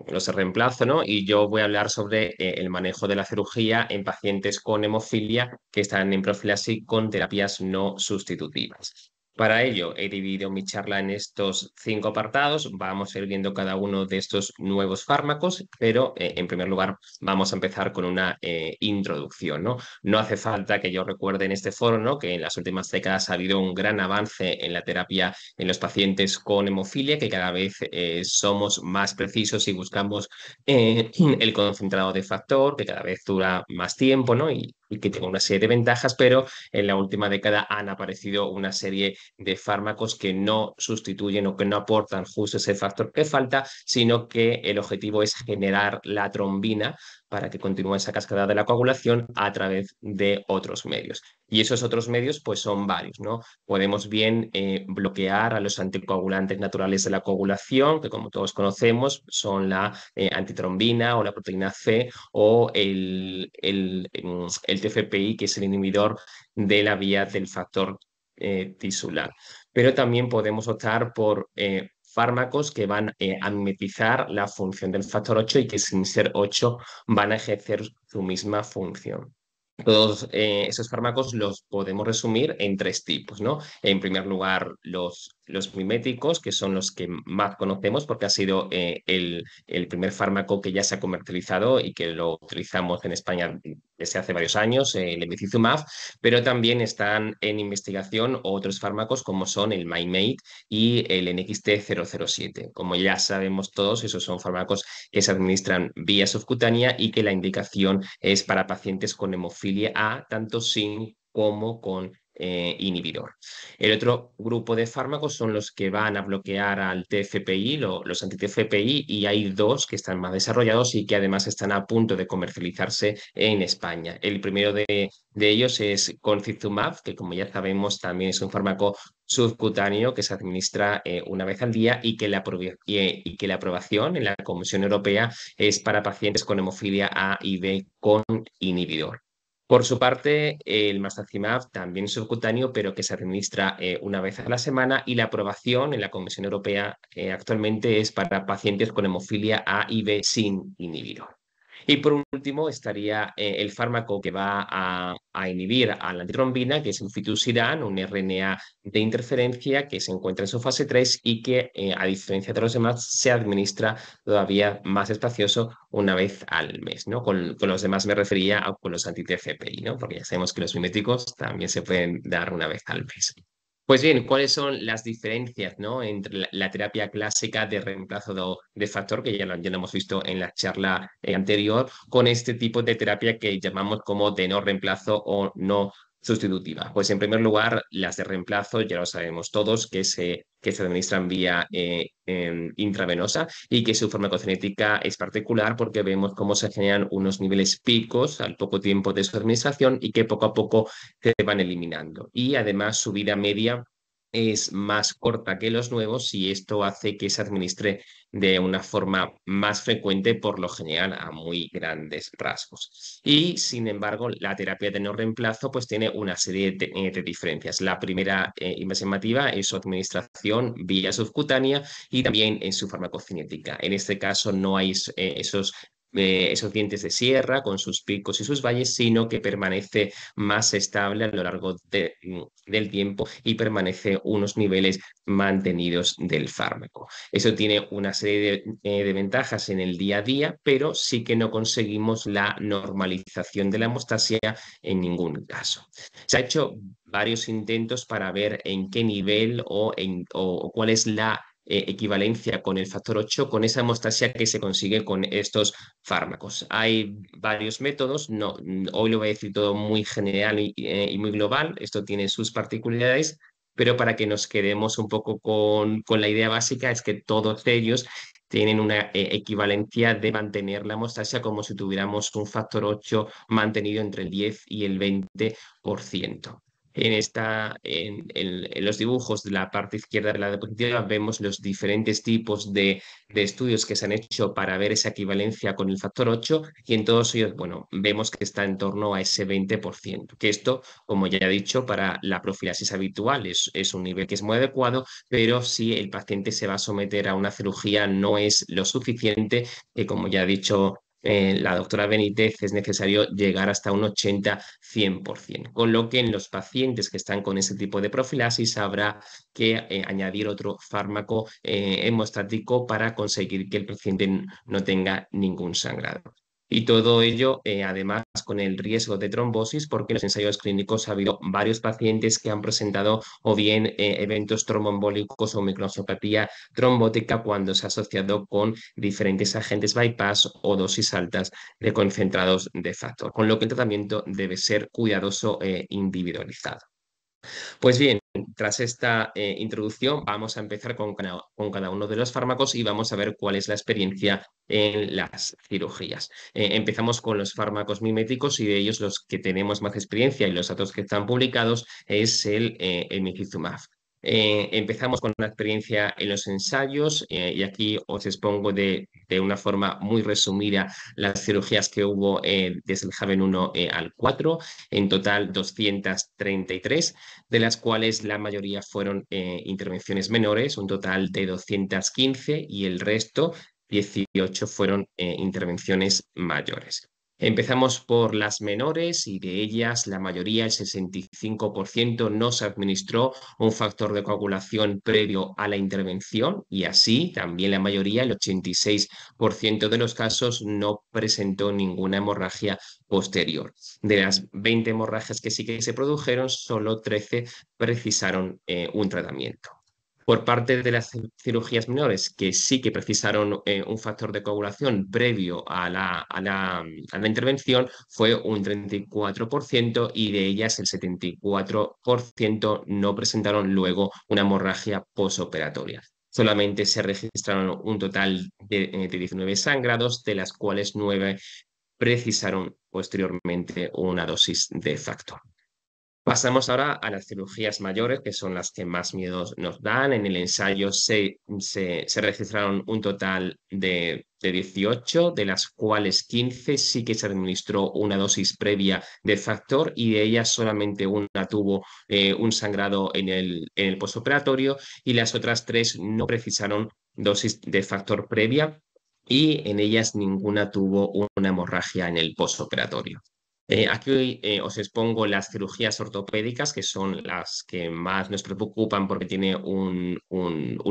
los reemplazo, ¿no? Y yo voy a hablar sobre el manejo de la cirugía en pacientes con hemofilia que están en profilaxis con terapias no sustitutivas. Para ello, he dividido mi charla en estos 5 apartados. Vamos a ir viendo cada uno de estos nuevos fármacos, pero en primer lugar vamos a empezar con una introducción, ¿no? No hace falta que yo recuerde en este foro, ¿no?, que en las últimas décadas ha habido un gran avance en la terapia en los pacientes con hemofilia, que cada vez somos más precisos y buscamos el concentrado de factor, que cada vez dura más tiempo, ¿no? Y que tiene una serie de ventajas, pero en la última década han aparecido una serie de fármacos que no sustituyen o que no aportan justo ese factor que falta, sino que el objetivo es generar la trombina para que continúe esa cascada de la coagulación a través de otros medios. Y esos otros medios pues son varios, ¿no? Podemos bien bloquear a los anticoagulantes naturales de la coagulación, que, como todos conocemos, son la antitrombina o la proteína C o el TFPI, que es el inhibidor de la vía del factor tisular. Pero también podemos optar por fármacos que van a mimetizar la función del factor 8 y que, sin ser 8, van a ejercer su misma función. Todos esos fármacos los podemos resumir en 3 tipos, ¿no? En primer lugar, los miméticos, que son los que más conocemos porque ha sido el primer fármaco que ya se ha comercializado y que lo utilizamos en España desde hace varios años, el emicizumab, pero también están en investigación otros fármacos como son el Mymate y el NXT007. Como ya sabemos todos, esos son fármacos que se administran vía subcutánea y que la indicación es para pacientes con hemofilia A, tanto sin como con inhibidor. El otro grupo de fármacos son los que van a bloquear al TFPI, los anti-TFPI, y hay 2 que están más desarrollados y que además están a punto de comercializarse en España. El primero de ellos es concizumab, que, como ya sabemos, también es un fármaco subcutáneo que se administra una vez al día y que la aprobación en la Comisión Europea es para pacientes con hemofilia A y B con inhibidor. Por su parte, el marstacimab también es subcutáneo, pero que se administra una vez a la semana, y la aprobación en la Comisión Europea actualmente es para pacientes con hemofilia A y B sin inhibidor. Y por último estaría el fármaco que va a inhibir a la antitrombina, que es el fitusiran, un RNA de interferencia que se encuentra en su fase 3 y que, a diferencia de los demás, se administra todavía más espacioso una vez al mes, ¿no? Con los demás me refería con los anti-TFPI, ¿no? Porque ya sabemos que los miméticos también se pueden dar una vez al mes. Pues bien, ¿cuáles son las diferencias, ¿no?, entre la terapia clásica de reemplazo de factor, que ya lo hemos visto en la charla anterior, con este tipo de terapia que llamamos como de no reemplazo o no sustitutiva? Pues en primer lugar, las de reemplazo ya lo sabemos todos que se administran vía intravenosa y que su farmacocinética es particular porque vemos cómo se generan unos niveles picos al poco tiempo de su administración y que poco a poco se van eliminando. Y además su vida media es más corta que los nuevos y esto hace que se administre de una forma más frecuente, por lo general a muy grandes rasgos. Y sin embargo, la terapia de no reemplazo pues tiene una serie de diferencias. La primera y más llamativa es su administración vía subcutánea y también en su farmacocinética. En este caso no hay esos dientes de sierra con sus picos y sus valles, sino que permanece más estable a lo largo del tiempo y permanece unos niveles mantenidos del fármaco. Eso tiene una serie de ventajas en el día a día, pero sí que no conseguimos la normalización de la hemostasia en ningún caso. Se ha hecho varios intentos para ver en qué nivel o cuál es la equivalencia con el factor 8, con esa hemostasia que se consigue con estos fármacos. Hay varios métodos, no, hoy lo voy a decir todo muy general y muy global, esto tiene sus particularidades, pero para que nos quedemos un poco con la idea básica es que todos ellos tienen una equivalencia de mantener la hemostasia como si tuviéramos un factor 8 mantenido entre el 10 y el 20%. En los dibujos de la parte izquierda de la diapositiva vemos los diferentes tipos de estudios que se han hecho para ver esa equivalencia con el factor 8 y en todos ellos, bueno, vemos que está en torno a ese 20%, que esto, como ya he dicho, para la profilaxis habitual es un nivel que es muy adecuado, pero si el paciente se va a someter a una cirugía no es lo suficiente, que como ya ha dicho la doctora Benítez, es necesario llegar hasta un 80-100%, con lo que en los pacientes que están con ese tipo de profilaxis habrá que añadir otro fármaco hemostático para conseguir que el paciente no tenga ningún sangrado. Y todo ello, además, con el riesgo de trombosis, porque en los ensayos clínicos ha habido varios pacientes que han presentado o bien eventos tromboembólicos o microangiopatía trombótica cuando se ha asociado con diferentes agentes bypass o dosis altas de concentrados de factor, con lo que el tratamiento debe ser cuidadoso e individualizado. Pues bien, tras esta introducción vamos a empezar con cada uno de los fármacos y vamos a ver cuál es la experiencia en las cirugías. Empezamos con los fármacos miméticos y de ellos los que tenemos más experiencia y los datos que están publicados es el emicizumab. Empezamos con una experiencia en los ensayos y aquí os expongo de una forma muy resumida las cirugías que hubo desde el JAVEN 1 al 4, en total 233, de las cuales la mayoría fueron intervenciones menores, un total de 215 y el resto, 18, fueron intervenciones mayores. Empezamos por las menores y de ellas la mayoría, el 65%, no se administró un factor de coagulación previo a la intervención y así también la mayoría, el 86% de los casos, no presentó ninguna hemorragia posterior. De las 20 hemorragias que sí que se produjeron, solo 13 precisaron un tratamiento. Por parte de las cirugías menores, que sí que precisaron un factor de coagulación previo a la intervención, fue un 34% y de ellas el 74% no presentaron luego una hemorragia posoperatoria. Solamente se registraron un total de 19 sangrados, de las cuales 9 precisaron posteriormente una dosis de factor. Pasamos ahora a las cirugías mayores, que son las que más miedo nos dan. En el ensayo se registraron un total de 18, de las cuales 15 sí que se administró una dosis previa de factor y de ellas solamente una tuvo un sangrado en el postoperatorio y las otras 3 no precisaron dosis de factor previa y en ellas ninguna tuvo una hemorragia en el postoperatorio. Aquí os expongo las cirugías ortopédicas, que son las que más nos preocupan porque tiene un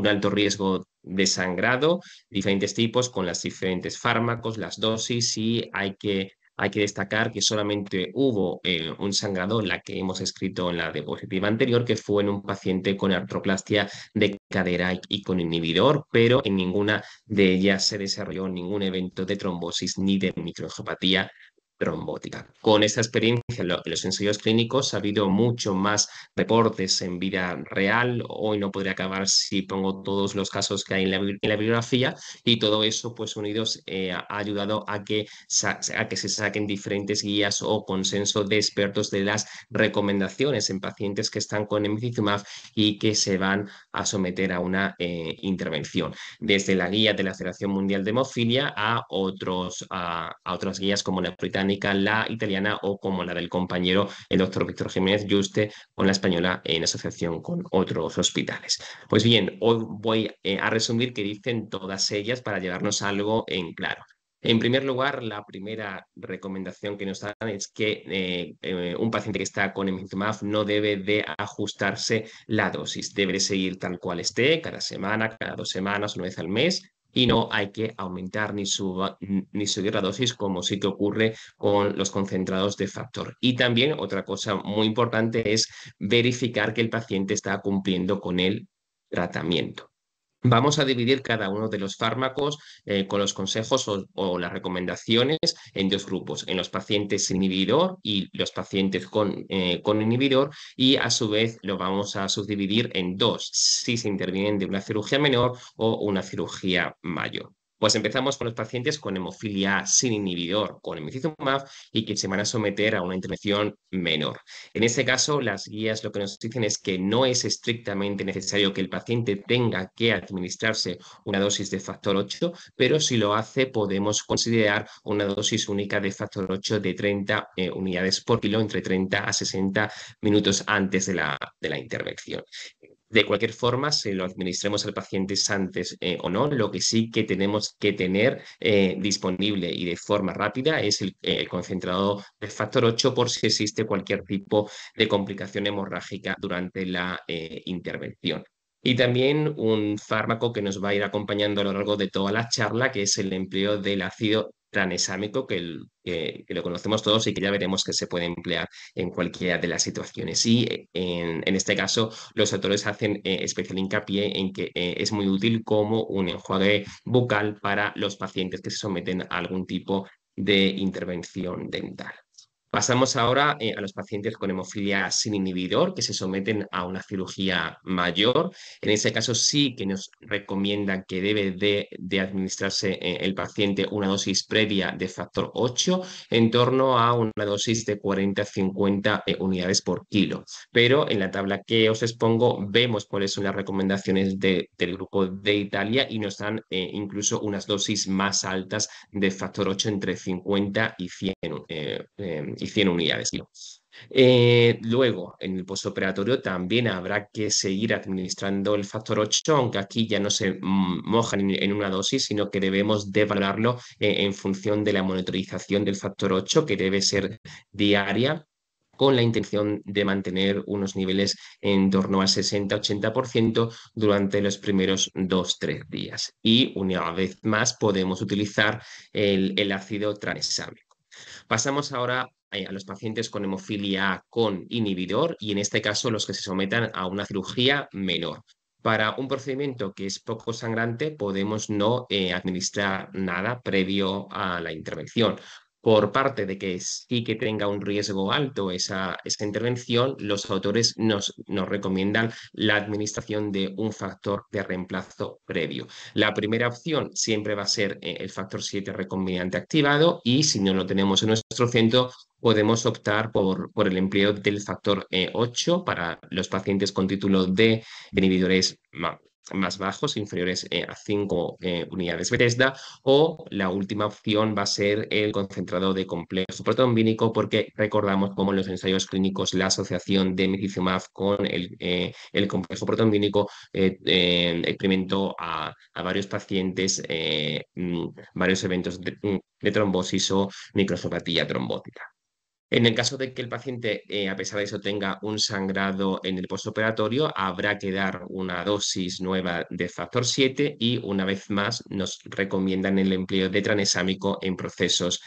alto riesgo de sangrado, diferentes tipos con los diferentes fármacos, las dosis y hay que destacar que solamente hubo un sangrado, la que hemos escrito en la diapositiva anterior, que fue en un paciente con artroplastia de cadera y con inhibidor, pero en ninguna de ellas se desarrolló ningún evento de trombosis ni de microangiopatía trombótica. Con esta experiencia en los ensayos clínicos ha habido mucho más reportes en vida real. Hoy no podría acabar si pongo todos los casos que hay en la bibliografía, y todo eso, pues unidos, ha ayudado a que se saquen diferentes guías o consenso de expertos de las recomendaciones en pacientes que están con emicizumab y que se van a someter a una intervención. Desde la guía de la Federación Mundial de Hemofilia a otras guías como la británica, la italiana o como la del compañero el doctor Víctor Jiménez Yuste con la española en asociación con otros hospitales. Pues bien, hoy voy a resumir qué dicen todas ellas para llevarnos algo en claro. En primer lugar, la primera recomendación que nos dan es que un paciente que está con emicizumab no debe de ajustarse la dosis, debe de seguir tal cual esté, cada semana, cada 2 semanas, una vez al mes, y no hay que aumentar ni subir la dosis como sí que ocurre con los concentrados de factor. Y también otra cosa muy importante es verificar que el paciente está cumpliendo con el tratamiento. Vamos a dividir cada uno de los fármacos con los consejos o las recomendaciones en 2 grupos, en los pacientes sin inhibidor y los pacientes con inhibidor, y a su vez lo vamos a subdividir en 2, si se intervienen de una cirugía menor o una cirugía mayor. Pues empezamos con los pacientes con hemofilia sin inhibidor, con emicizumab, y que se van a someter a una intervención menor. En este caso, las guías lo que nos dicen es que no es estrictamente necesario que el paciente tenga que administrarse una dosis de factor 8, pero si lo hace podemos considerar una dosis única de factor 8 de 30 unidades por kilo entre 30 a 60 minutos antes de la intervención. De cualquier forma, se lo administremos al paciente antes o no, lo que sí que tenemos que tener disponible y de forma rápida es el concentrado de factor 8 por si existe cualquier tipo de complicación hemorrágica durante la intervención. Y también un fármaco que nos va a ir acompañando a lo largo de toda la charla, que es el empleo del ácido tranexámico, que lo conocemos todos y que ya veremos que se puede emplear en cualquiera de las situaciones. Y en este caso, los autores hacen especial hincapié en que es muy útil como un enjuague bucal para los pacientes que se someten a algún tipo de intervención dental. Pasamos ahora a los pacientes con hemofilia sin inhibidor que se someten a una cirugía mayor. En ese caso sí que nos recomiendan que debe de administrarse el paciente una dosis previa de factor 8 en torno a una dosis de 40-50 unidades por kilo. Pero en la tabla que os expongo vemos cuáles son las recomendaciones del grupo de Italia y nos dan incluso unas dosis más altas de factor 8 entre 50 y 100 unidades. Luego, en el postoperatorio también habrá que seguir administrando el factor 8, aunque aquí ya no se mojan en una dosis, sino que debemos de valorarlo en función de la monitorización del factor 8, que debe ser diaria, con la intención de mantener unos niveles en torno al 60-80% durante los primeros 2-3 días. Y una vez más podemos utilizar el ácido tranexámico. Pasamos ahora a los pacientes con hemofilia con inhibidor y en este caso los que se sometan a una cirugía menor. Para un procedimiento que es poco sangrante podemos no administrar nada previo a la intervención. Por parte de que sí que tenga un riesgo alto esa intervención, los autores nos recomiendan la administración de un factor de reemplazo previo. La primera opción siempre va a ser el factor 7 recombinante activado, y si no lo tenemos en nuestro centro, podemos optar por el empleo del factor 8 para los pacientes con título de inhibidores más bajos, inferiores a 5 unidades Bethesda, o la última opción va a ser el concentrado de complejo protombínico, porque recordamos como en los ensayos clínicos la asociación de emicizumab con el complejo protombínico experimentó a varios pacientes varios eventos de trombosis o microcefatía trombótica. En el caso de que el paciente, a pesar de eso, tenga un sangrado en el postoperatorio, habrá que dar una dosis nueva de factor 7 y una vez más nos recomiendan el empleo de tranexámico en procesos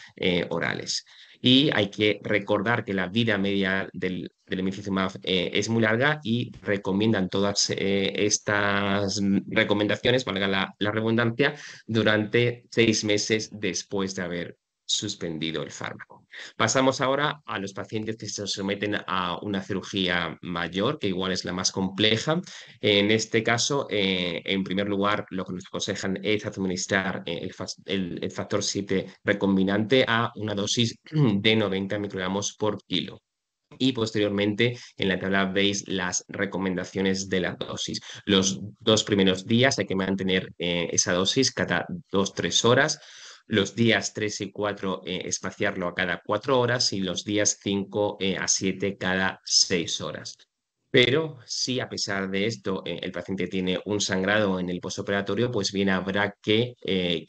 orales. Y hay que recordar que la vida media del emicizumab es muy larga y recomiendan todas estas recomendaciones, valga la redundancia, durante 6 meses después de haber suspendido el fármaco. Pasamos ahora a los pacientes que se someten a una cirugía mayor, que igual es la más compleja. En este caso, en primer lugar, lo que nos aconsejan es administrar el factor 7 recombinante a una dosis de 90 microgramos por kilo. Y posteriormente en la tabla veis las recomendaciones de la dosis. Los 2 primeros días hay que mantener esa dosis cada 2-3 horas. Los días 3 y 4 espaciarlo a cada 4 horas y los días 5 a 7 cada 6 horas. Pero si a pesar de esto el paciente tiene un sangrado en el postoperatorio, pues bien habrá que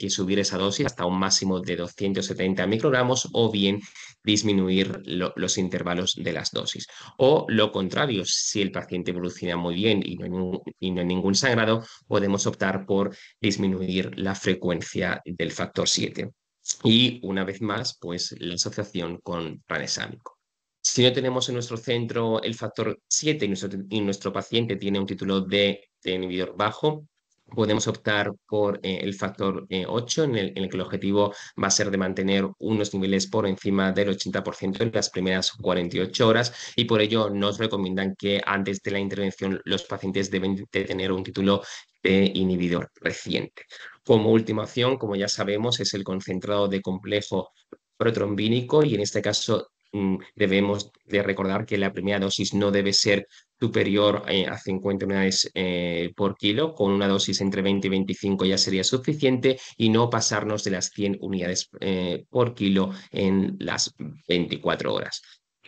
subir esa dosis hasta un máximo de 270 microgramos o bien disminuir los intervalos de las dosis. O lo contrario, si el paciente evoluciona muy bien y no hay ningún sangrado, podemos optar por disminuir la frecuencia del factor 7. Y una vez más, pues la asociación con pranesámico. Si no tenemos en nuestro centro el factor 7 y nuestro paciente tiene un título de inhibidor bajo, podemos optar por el factor 8, en el que el objetivo va a ser de mantener unos niveles por encima del 80% en las primeras 48 horas y por ello nos recomiendan que antes de la intervención los pacientes deben de tener un título de inhibidor reciente. Como última opción, como ya sabemos, es el concentrado de complejo protrombínico y en este caso debemos de recordar que la primera dosis no debe ser superior a 50 unidades por kilo, con una dosis entre 20 y 25 ya sería suficiente y no pasarnos de las 100 unidades por kilo en las 24 horas.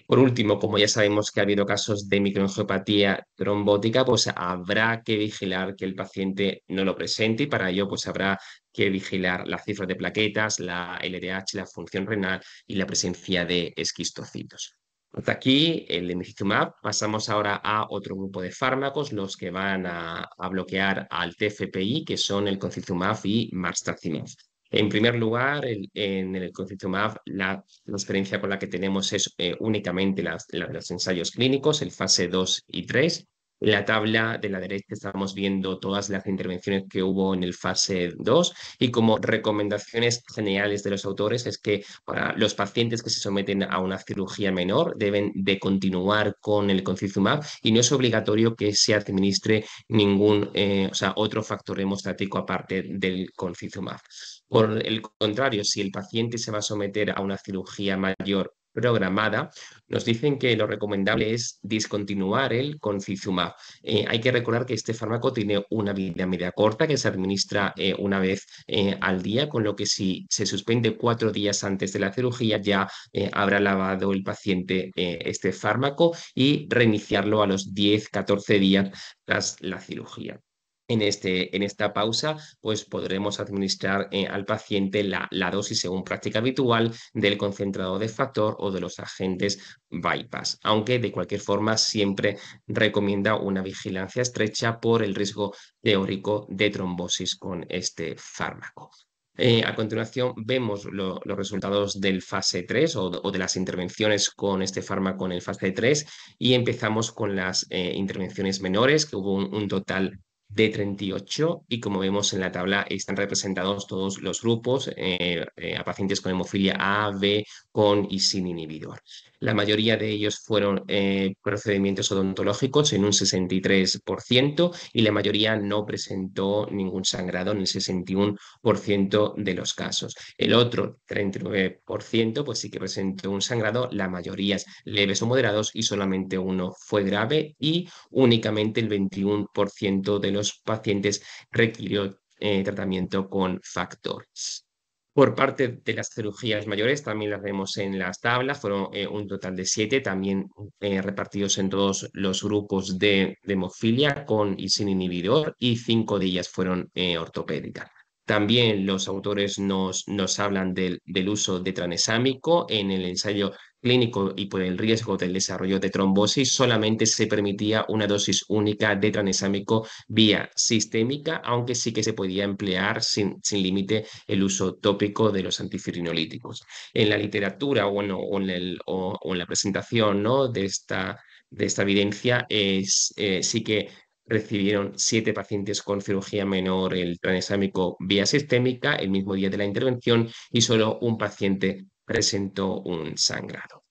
Por último, como ya sabemos que ha habido casos de microangiopatía trombótica, pues habrá que vigilar que el paciente no lo presente y para ello pues habrá que vigilar las cifras de plaquetas, la LDH, la función renal y la presencia de esquistocitos. Hasta aquí el lemifizumab. Pasamos ahora a otro grupo de fármacos, los que van a bloquear al TFPI, que son el concizumab y marstacimab. En primer lugar, en el concizumab, la experiencia con la que tenemos es únicamente los ensayos clínicos, el fase 2 y 3. En la tabla de la derecha estamos viendo todas las intervenciones que hubo en el fase 2 y como recomendaciones generales de los autores es que para los pacientes que se someten a una cirugía menor deben de continuar con el concizumab y no es obligatorio que se administre ningún otro factor hemostático aparte del concizumab. Por el contrario, si el paciente se va a someter a una cirugía mayor programada, nos dicen que lo recomendable es discontinuar el concizumab. Hay que recordar que este fármaco tiene una vida media corta que se administra una vez al día, con lo que si se suspende 4 días antes de la cirugía ya habrá lavado el paciente este fármaco y reiniciarlo a los 10-14 días tras la cirugía. En esta pausa, pues podremos administrar al paciente la dosis según práctica habitual del concentrado de factor o de los agentes bypass, aunque de cualquier forma siempre recomienda una vigilancia estrecha por el riesgo teórico de trombosis con este fármaco. A continuación vemos los resultados del fase 3 o de las intervenciones con este fármaco en el fase 3 y empezamos con las intervenciones menores, que hubo un total de 38 y como vemos en la tabla están representados todos los grupos a pacientes con hemofilia A, B, con y sin inhibidor. La mayoría de ellos fueron procedimientos odontológicos en un 63% y la mayoría no presentó ningún sangrado en el 61% de los casos. El otro 39% pues sí que presentó un sangrado, la mayoría leves o moderados y solamente uno fue grave y únicamente el 21% de los pacientes requirió tratamiento con factores. Por parte de las cirugías mayores, también las vemos en las tablas, fueron un total de 7, también repartidos en todos los grupos de hemofilia con y sin inhibidor, y 5 de ellas fueron ortopédicas. También los autores nos hablan del uso de tranesámico en el ensayo clínico y por el riesgo del desarrollo de trombosis, solamente se permitía una dosis única de tranesámico vía sistémica, aunque sí que se podía emplear sin límite el uso tópico de los antifirinolíticos. En la literatura o en la presentación, ¿no?, de esta evidencia sí que recibieron 7 pacientes con cirugía menor el tranexámico vía sistémica el mismo día de la intervención y solo un paciente presentó un sangrado.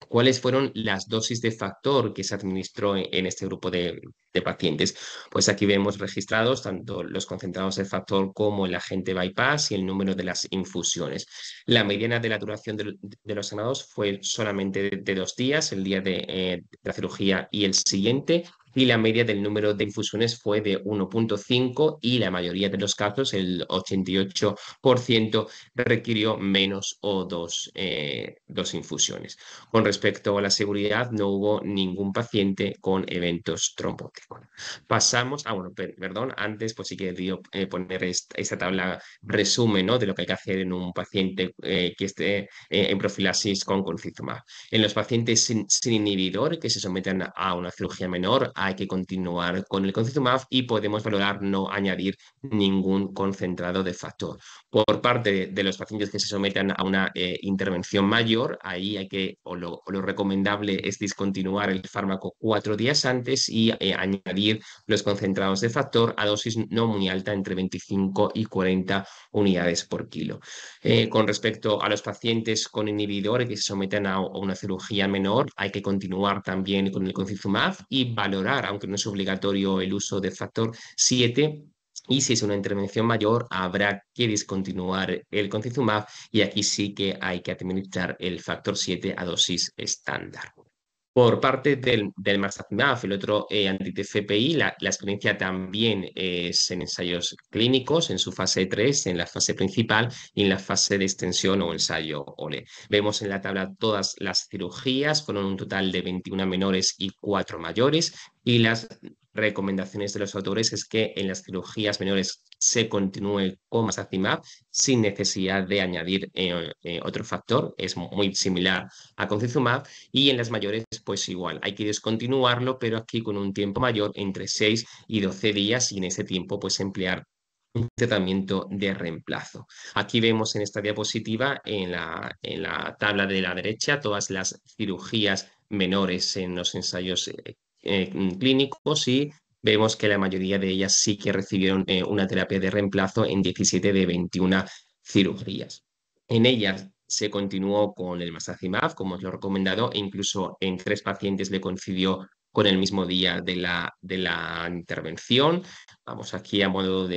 ¿Cuáles fueron las dosis de factor que se administró en este grupo de pacientes? Pues aquí vemos registrados tanto los concentrados de factor como el agente bypass y el número de las infusiones. La mediana de la duración de los sangrados fue solamente de 2 días, el día de la cirugía y el siguiente, y la media del número de infusiones fue de 1.5 y la mayoría de los casos, el 88%, requirió menos o dos infusiones. Con respecto a la seguridad, no hubo ningún paciente con eventos trombóticos. Pasamos, perdón, antes pues sí que he querido poner esta tabla resumen, ¿no?, de lo que hay que hacer en un paciente que esté en profilaxis con concizumab. En los pacientes sin inhibidor que se someten a una cirugía menor, hay que continuar con el concizumab y podemos valorar no añadir ningún concentrado de factor. Por parte de los pacientes que se someten a una intervención mayor, ahí hay que, lo recomendable es discontinuar el fármaco 4 días antes y añadir los concentrados de factor a dosis no muy alta, entre 25 y 40 unidades por kilo. Con respecto a los pacientes con inhibidor que se someten a una cirugía menor, hay que continuar también con el concizumab y valorar, aunque no es obligatorio, el uso de factor 7. Y si es una intervención mayor, habrá que discontinuar el concizumab y aquí sí que hay que administrar el factor 7 a dosis estándar. Por parte del marstacimab, el otro anti-TFPI, la experiencia también es en ensayos clínicos, en su fase 3, en la fase principal y en la fase de extensión o ensayo OLE. Vemos en la tabla todas las cirugías, fueron un total de 21 menores y 4 mayores, y las recomendaciones de los autores es que en las cirugías menores se continúe con marstacimab sin necesidad de añadir otro factor, es muy similar a concizumab, y en las mayores pues igual, hay que descontinuarlo, pero aquí con un tiempo mayor, entre 6 y 12 días, y en ese tiempo pues emplear un tratamiento de reemplazo. Aquí vemos en esta diapositiva, en la tabla de la derecha, todas las cirugías menores en los ensayos clínicos, y vemos que la mayoría de ellas sí que recibieron una terapia de reemplazo en 17 de 21 cirugías. En ellas se continuó con el marstacimab, como os lo he recomendado, e incluso en 3 pacientes le coincidió con el mismo día de la intervención. Vamos, aquí a modo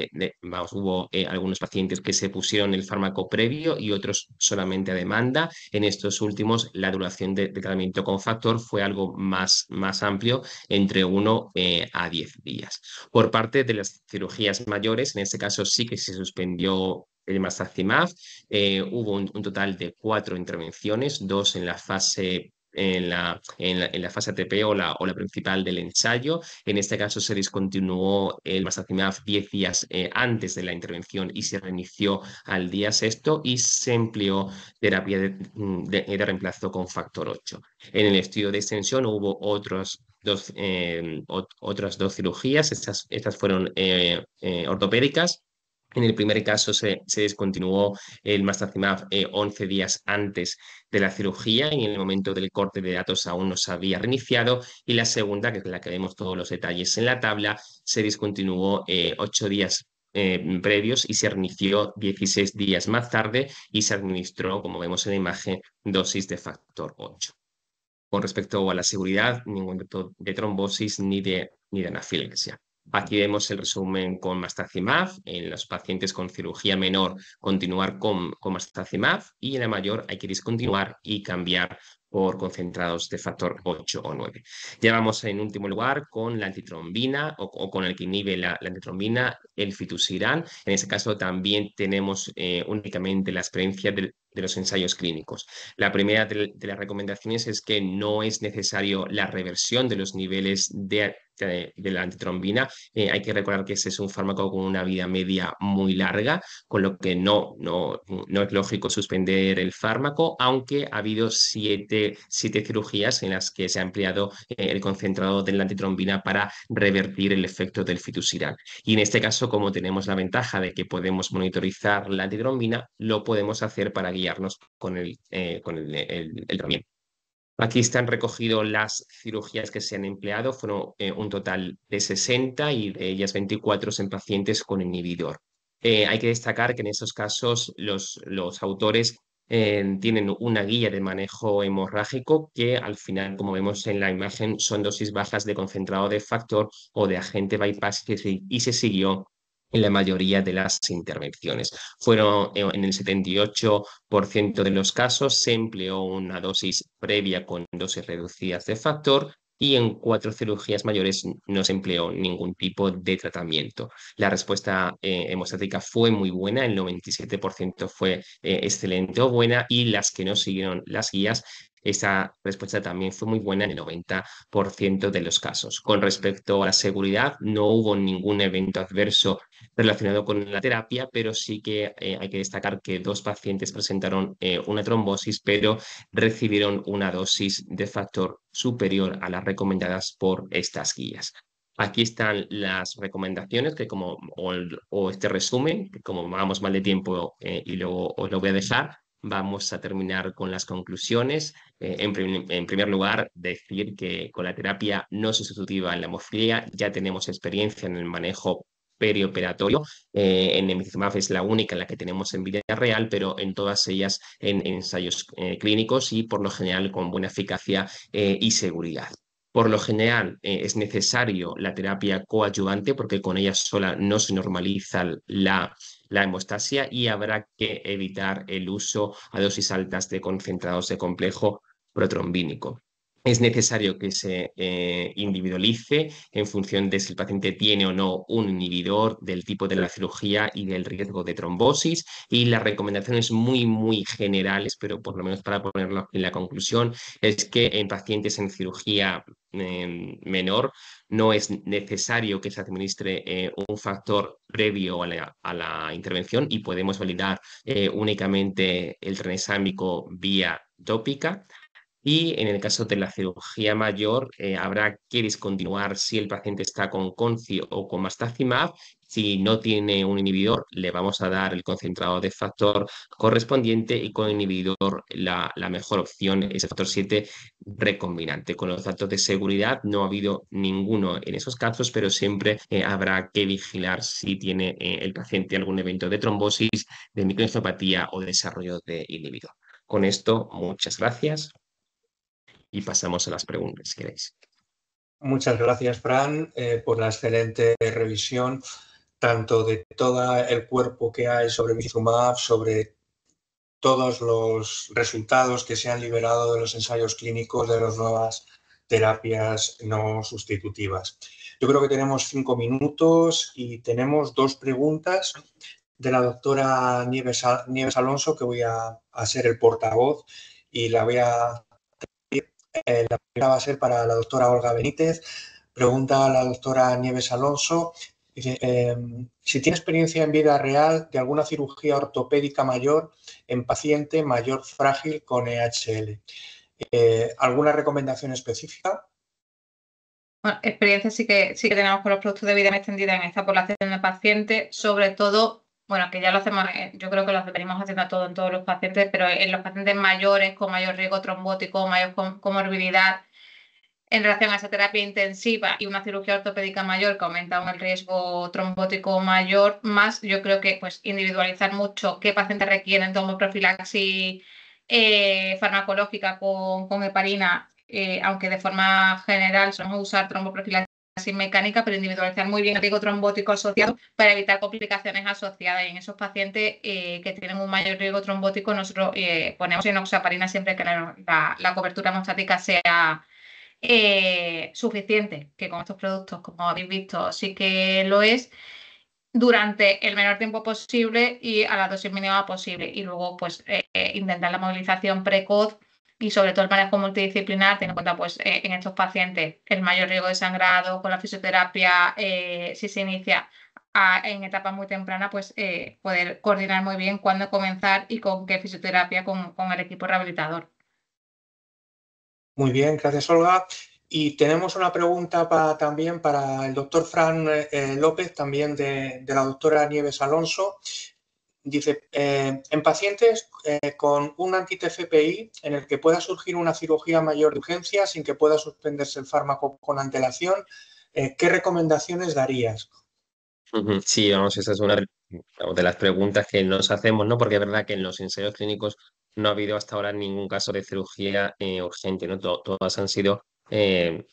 hubo algunos pacientes que se pusieron el fármaco previo y otros solamente a demanda. En estos últimos, la duración de tratamiento con factor fue algo más amplio, entre 1 a 10 días. Por parte de las cirugías mayores, en este caso sí que se suspendió el marstacimab. Hubo un total de 4 intervenciones, 2 en la fase fase ATP o la principal del ensayo. En este caso se discontinuó el marstacimab 10 días antes de la intervención y se reinició al día 6 y se empleó terapia de reemplazo con factor 8. En el estudio de extensión hubo otras 2 cirugías, estas fueron ortopédicas. En el primer caso se descontinuó el marstacimab 11 días antes de la cirugía y en el momento del corte de datos aún no se había reiniciado, y la segunda, que es la que vemos todos los detalles en la tabla, se discontinuó 8 días previos y se reinició 16 días más tarde y se administró, como vemos en la imagen, dosis de factor 8. Con respecto a la seguridad, ningún tipo de trombosis ni de anafilaxia. Aquí vemos el resumen con marstacimab. En los pacientes con cirugía menor, continuar con marstacimab, y en la mayor hay que discontinuar y cambiar por concentrados de factor 8 o 9. Ya vamos en último lugar con la antitrombina o con el que inhibe la antitrombina, el fitusiran. En ese caso también tenemos únicamente la experiencia de los ensayos clínicos. La primera de las recomendaciones es que no es necesario la reversión de los niveles de la antitrombina. Hay que recordar que ese es un fármaco con una vida media muy larga, con lo que no es lógico suspender el fármaco, aunque ha habido 7 cirugías en las que se ha empleado el concentrado de la antitrombina para revertir el efecto del fitusiran. Y en este caso, como tenemos la ventaja de que podemos monitorizar la antitrombina, lo podemos hacer para guiarnos con el tratamiento. Aquí están recogidas las cirugías que se han empleado, fueron un total de 60 y de ellas 24 en pacientes con inhibidor. Hay que destacar que en esos casos los autores tienen una guía de manejo hemorrágico que al final, como vemos en la imagen, son dosis bajas de concentrado de factor o de agente bypass y se siguió en la mayoría de las intervenciones. Fueron en el 78% de los casos se empleó una dosis previa con dosis reducidas de factor y en 4 cirugías mayores no se empleó ningún tipo de tratamiento. La respuesta hemostática fue muy buena, el 97% fue excelente o buena, y las que no siguieron las guías, esa respuesta también fue muy buena en el 90% de los casos. Con respecto a la seguridad, no hubo ningún evento adverso relacionado con la terapia, pero sí que hay que destacar que 2 pacientes presentaron una trombosis, pero recibieron una dosis de factor superior a las recomendadas por estas guías. Aquí están las recomendaciones que o este resumen, que como vamos mal de tiempo y luego os lo voy a dejar, vamos a terminar con las conclusiones. En primer lugar, decir que con la terapia no sustitutiva en la hemofilia ya tenemos experiencia en el manejo perioperatorio. En nemicimab es la única en la que tenemos en vida real, pero en todas ellas en ensayos clínicos y por lo general con buena eficacia y seguridad. Por lo general es necesario la terapia coadyuvante porque con ella sola no se normaliza la hemostasia y habrá que evitar el uso a dosis altas de concentrados de complejo protrombínico. Es necesario que se individualice en función de si el paciente tiene o no un inhibidor, del tipo de la cirugía y del riesgo de trombosis. Y las recomendaciones muy generales, pero por lo menos para ponerlo en la conclusión, es que en pacientes en cirugía menor no es necesario que se administre un factor previo a la intervención y podemos validar únicamente el tranexámico vía tópica. Y en el caso de la cirugía mayor, habrá que discontinuar si el paciente está con conci o con marstacimab. Si no tiene un inhibidor, le vamos a dar el concentrado de factor correspondiente y con inhibidor la mejor opción es el factor 7 recombinante. Con los datos de seguridad no ha habido ninguno en esos casos, pero siempre habrá que vigilar si tiene el paciente algún evento de trombosis, de microangiopatía o desarrollo de inhibidor. Con esto, muchas gracias. Y pasamos a las preguntas, si queréis. Muchas gracias, Fran, por la excelente revisión, tanto de todo el cuerpo que hay sobre nemicimab, sobre todos los resultados que se han liberado de los ensayos clínicos de las nuevas terapias no sustitutivas. Yo creo que tenemos 5 minutos y tenemos 2 preguntas de la doctora Nieves Alonso, que voy a ser el portavoz y la voy a... La primera va a ser para la doctora Olga Benítez. Pregunta a la doctora Nieves Alonso si tiene experiencia en vida real de alguna cirugía ortopédica mayor en paciente mayor frágil con EHL. ¿Alguna recomendación específica? Bueno, experiencia sí que tenemos con los productos de vida extendida en esta población de pacientes, sobre todo, bueno, que ya lo hacemos, yo creo que lo venimos haciendo todo en todos los pacientes, pero en los pacientes mayores con mayor riesgo trombótico, mayor comorbilidad, en relación a esa terapia intensiva y una cirugía ortopédica mayor que aumenta el riesgo trombótico mayor, más yo creo que pues individualizar mucho qué pacientes requieren tomoprofilaxis farmacológica con heparina, aunque de forma general solemos usar tromboprofilaxis mecánica, pero individualizar muy bien el riesgo trombótico asociado para evitar complicaciones asociadas. Y en esos pacientes que tienen un mayor riesgo trombótico, nosotros ponemos enoxaparina siempre que la cobertura hemostática sea suficiente, que con estos productos, como habéis visto, sí que lo es, durante el menor tiempo posible y a la dosis mínima posible. Y luego, pues, intentar la movilización precoz y sobre todo el manejo multidisciplinar, teniendo en cuenta, pues, en estos pacientes el mayor riesgo de sangrado con la fisioterapia, si se inicia en etapas muy tempranas, pues poder coordinar muy bien cuándo comenzar y con qué fisioterapia con el equipo rehabilitador. Muy bien, gracias, Olga. Y tenemos una pregunta también para el doctor Fran López, también de la doctora Nieves Alonso. dice, en pacientes con un anti-TFPI en el que pueda surgir una cirugía mayor de urgencia sin que pueda suspenderse el fármaco con antelación, ¿qué recomendaciones darías? Sí, vamos, esa es una de las preguntas que nos hacemos, ¿no? Porque es verdad que en los ensayos clínicos no ha habido hasta ahora ningún caso de cirugía urgente, ¿no? Todas han sido,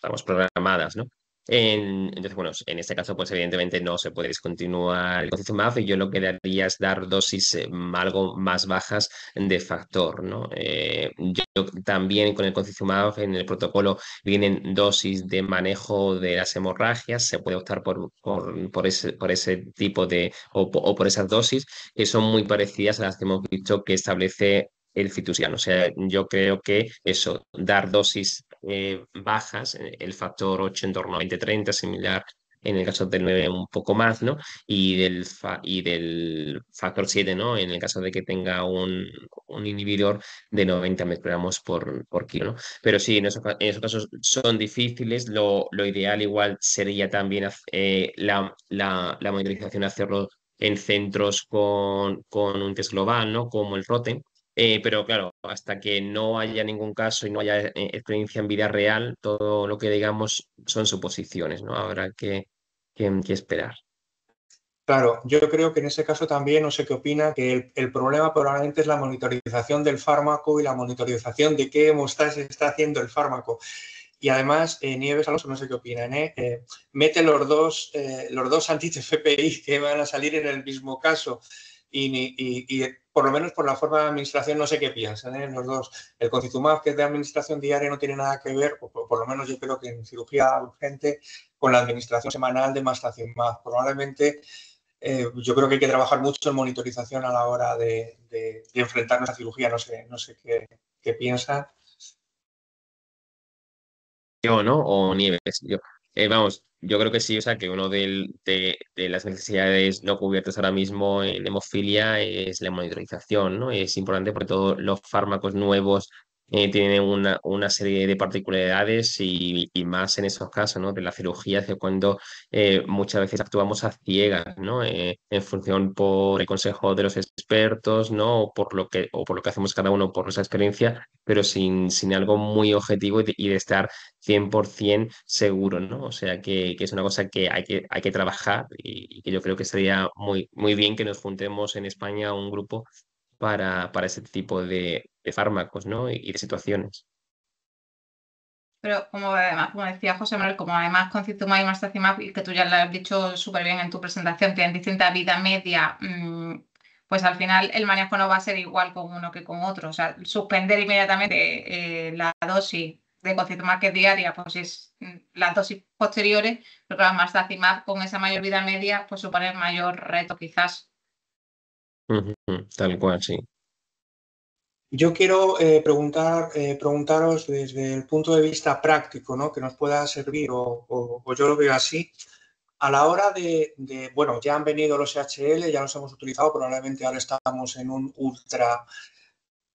vamos, programadas, ¿no? Entonces, bueno, en este caso, pues evidentemente no se puede discontinuar el concizumab y yo lo que daría es dar dosis algo más bajas de factor, ¿no? Yo también con el concizumab en el protocolo vienen dosis de manejo de las hemorragias, se puede optar por ese tipo de, o por esas dosis, que son muy parecidas a las que hemos visto que establece el fitusiano. O sea, yo creo que eso, dar dosis bajas, el factor 8 en torno a 20-30, similar en el caso del 9 un poco más, ¿no? Y del factor 7, ¿no? En el caso de que tenga un inhibidor de 90 microgramos por kilo, ¿no? Pero sí, en esos casos son difíciles. Lo ideal igual sería también la monitorización, hacerlo en centros con un test global, ¿no? Como el ROTE. Pero claro, hasta que no haya ningún caso y no haya experiencia en vida real, todo lo que digamos son suposiciones, ¿no? Habrá que esperar. Claro, yo creo que en ese caso también, no sé qué opina, que el problema probablemente es la monitorización del fármaco y la monitorización de qué hemostasa está haciendo el fármaco. Y además, Nieves Alonso, no sé qué opinan, mete los dos anti-TFPI que van a salir en el mismo caso y por lo menos por la forma de administración no sé qué piensan, los dos. El concizumab, que es de administración diaria, no tiene nada que ver, o por lo menos yo creo que en cirugía urgente, con la administración semanal de mastacimab. Probablemente yo creo que hay que trabajar mucho en monitorización a la hora de enfrentarnos a cirugía. No sé qué piensan. Yo, ¿no? O Nieves. Vamos, yo creo que sí, o sea, que uno de las necesidades no cubiertas ahora mismo en hemofilia es la monitorización, ¿no? Es importante porque todos los fármacos nuevos tienen una serie de particularidades y más en esos casos, ¿no? De la cirugía, que cuando muchas veces actuamos a ciegas, ¿no? En función por el consejo de los expertos, ¿no? O por lo que hacemos cada uno por nuestra experiencia, pero sin algo muy objetivo y de estar 100% seguro, ¿no? O sea que es una cosa que hay que trabajar y que yo creo que sería muy, muy bien que nos juntemos en España un grupo para ese tipo de fármacos, ¿no? Y de situaciones. Pero como además, como decía José Manuel, como además concizumab y mastacimab, y que tú ya lo has dicho súper bien en tu presentación, tienen distinta vida media, pues al final el manejo no va a ser igual con uno que con otro. O sea, suspender inmediatamente la dosis de concizumab que es diaria, pues es las dosis posteriores, pero claro, mastacimab con esa mayor vida media, pues supone mayor reto quizás. Ujú, tal cual, sí. Yo quiero preguntaros desde el punto de vista práctico, ¿no? Que nos pueda servir, o yo lo veo así. A la hora bueno, ya han venido los HL, ya los hemos utilizado, probablemente ahora estamos en un ultra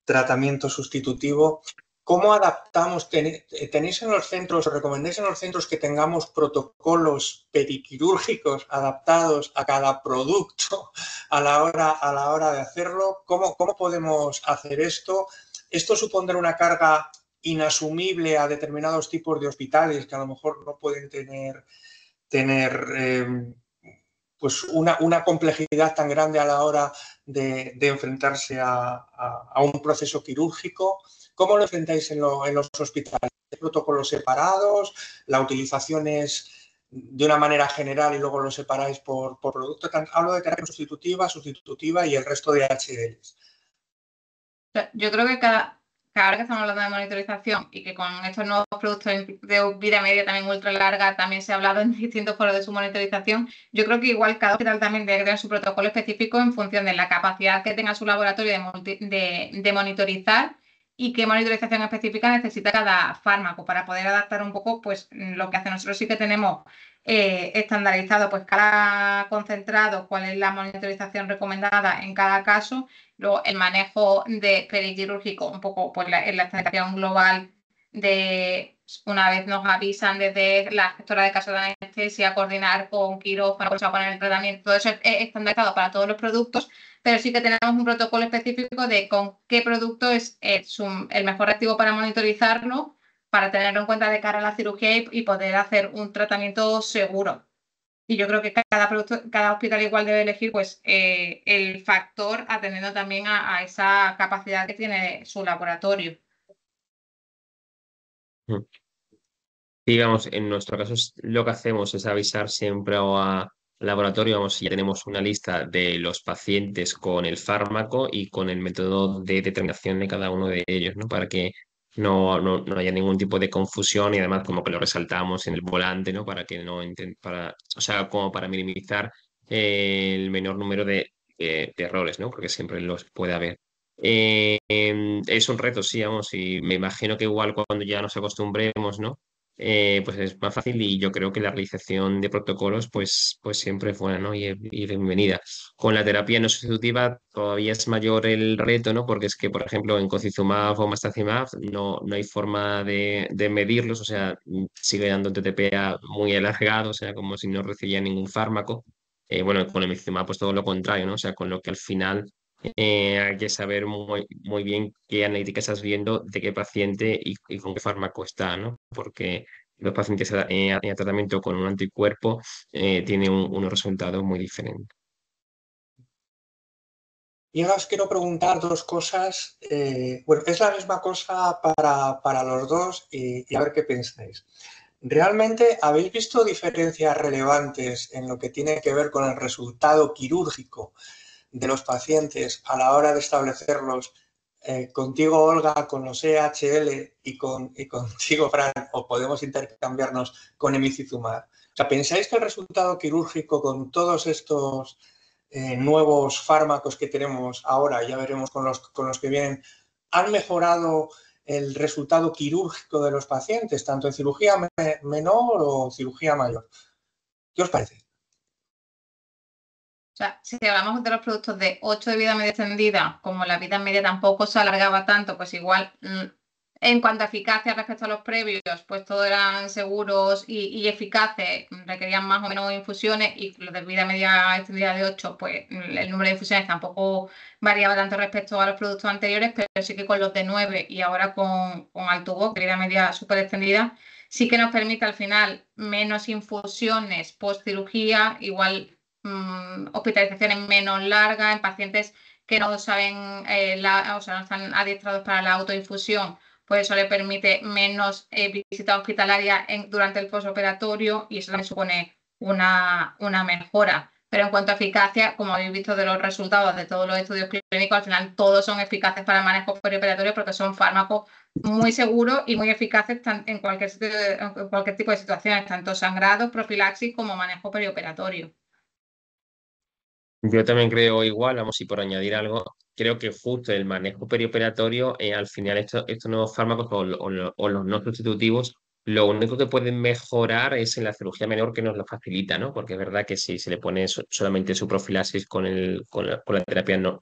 tratamiento sustitutivo. ¿Cómo adaptamos? ¿Tenéis en los centros, o recomendáis en los centros que tengamos protocolos periquirúrgicos adaptados a cada producto a la hora de hacerlo? ¿Cómo podemos hacer esto? ¿Esto supondrá una carga inasumible a determinados tipos de hospitales que a lo mejor no pueden tener pues una complejidad tan grande a la hora de enfrentarse a un proceso quirúrgico? ¿Cómo lo enfrentáis en los hospitales? ¿Hay protocolos separados? ¿La utilización es de una manera general y luego lo separáis por producto? Hablo de terapia sustitutiva y el resto de HLs. Yo creo que cada vez que estamos hablando de monitorización y que con estos nuevos productos de vida media también ultra larga también se ha hablado en distintos foros de su monitorización, yo creo que igual cada hospital también debe tener su protocolo específico en función de la capacidad que tenga su laboratorio de monitorizar y qué monitorización específica necesita cada fármaco para poder adaptar un poco pues lo que hace. Nosotros sí que tenemos estandarizado pues cada concentrado, cuál es la monitorización recomendada en cada caso. Luego, el manejo de periquirúrgico, un poco pues, en la estandarización global una vez nos avisan desde la gestora de casos de anestesia, coordinar con quirófano, pues a poner el tratamiento, todo eso es estandarizado para todos los productos, pero sí que tenemos un protocolo específico de con qué producto es el mejor reactivo para monitorizarlo, para tenerlo en cuenta de cara a la cirugía y poder hacer un tratamiento seguro. Y yo creo que cada hospital igual debe elegir pues, el factor atendiendo también a esa capacidad que tiene su laboratorio. Digamos, en nuestro caso lo que hacemos es avisar siempre al laboratorio, vamos, ya tenemos una lista de los pacientes con el fármaco y con el método de determinación de cada uno de ellos, ¿no? Para que no haya ningún tipo de confusión y además como que lo resaltamos en el volante, ¿no? Para que no o sea, como para minimizar el menor número de errores, ¿no? Porque siempre los puede haber. Es un reto, sí, vamos, y me imagino que igual cuando ya nos acostumbremos, ¿no? Pues es más fácil y yo creo que la realización de protocolos pues siempre es buena, ¿no? Y bienvenida. Con la terapia no sustitutiva todavía es mayor el reto, ¿no? Porque es que, por ejemplo, en Cocizumab o Mastacimab no hay forma de medirlos, o sea, sigue dando TTPA muy alargado, o sea, como si no recibía ningún fármaco. Bueno, con el Mastacimab pues todo lo contrario, ¿no? O sea, con lo que al final hay que saber muy bien qué analítica estás viendo, de qué paciente y con qué fármaco está, ¿no? Porque los pacientes en tratamiento con un anticuerpo tienen unos resultados muy diferentes. Y ahora os quiero preguntar dos cosas. Bueno, es la misma cosa para los dos y a ver qué pensáis. ¿Realmente habéis visto diferencias relevantes en lo que tiene que ver con el resultado quirúrgico de los pacientes a la hora de establecerlos contigo, Olga, con los EHL y contigo, Fran, o podemos intercambiarnos con emicizumab? O sea, ¿pensáis que el resultado quirúrgico con todos estos nuevos fármacos que tenemos ahora, ya veremos con los que vienen, han mejorado el resultado quirúrgico de los pacientes, tanto en cirugía menor o cirugía mayor? ¿Qué os parece? O sea, si hablamos de los productos de 8 de vida media extendida, como la vida media tampoco se alargaba tanto, pues igual en cuanto a eficacia respecto a los previos, pues todos eran seguros y eficaces, requerían más o menos infusiones, y los de vida media extendida de 8, pues el número de infusiones tampoco variaba tanto respecto a los productos anteriores, pero sí que con los de 9 y ahora con Altuvo, que vida media súper extendida, sí que nos permite al final menos infusiones post cirugía, igual hospitalizaciones menos largas en pacientes que no saben, o sea, no están adiestrados para la autoinfusión, pues eso le permite menos visita hospitalaria durante el postoperatorio y eso también supone una mejora. Pero en cuanto a eficacia, como habéis visto de los resultados de todos los estudios clínicos, al final todos son eficaces para el manejo perioperatorio porque son fármacos muy seguros y muy eficaces en cualquier tipo de situaciones, tanto sangrados, profilaxis como manejo perioperatorio. Yo también creo igual, vamos, y por añadir algo, creo que justo el manejo perioperatorio, al final estos nuevos fármacos o los no sustitutivos, lo único que pueden mejorar es en la cirugía menor que nos lo facilita, ¿no? Porque es verdad que si se le pone solamente su profilaxis con la terapia no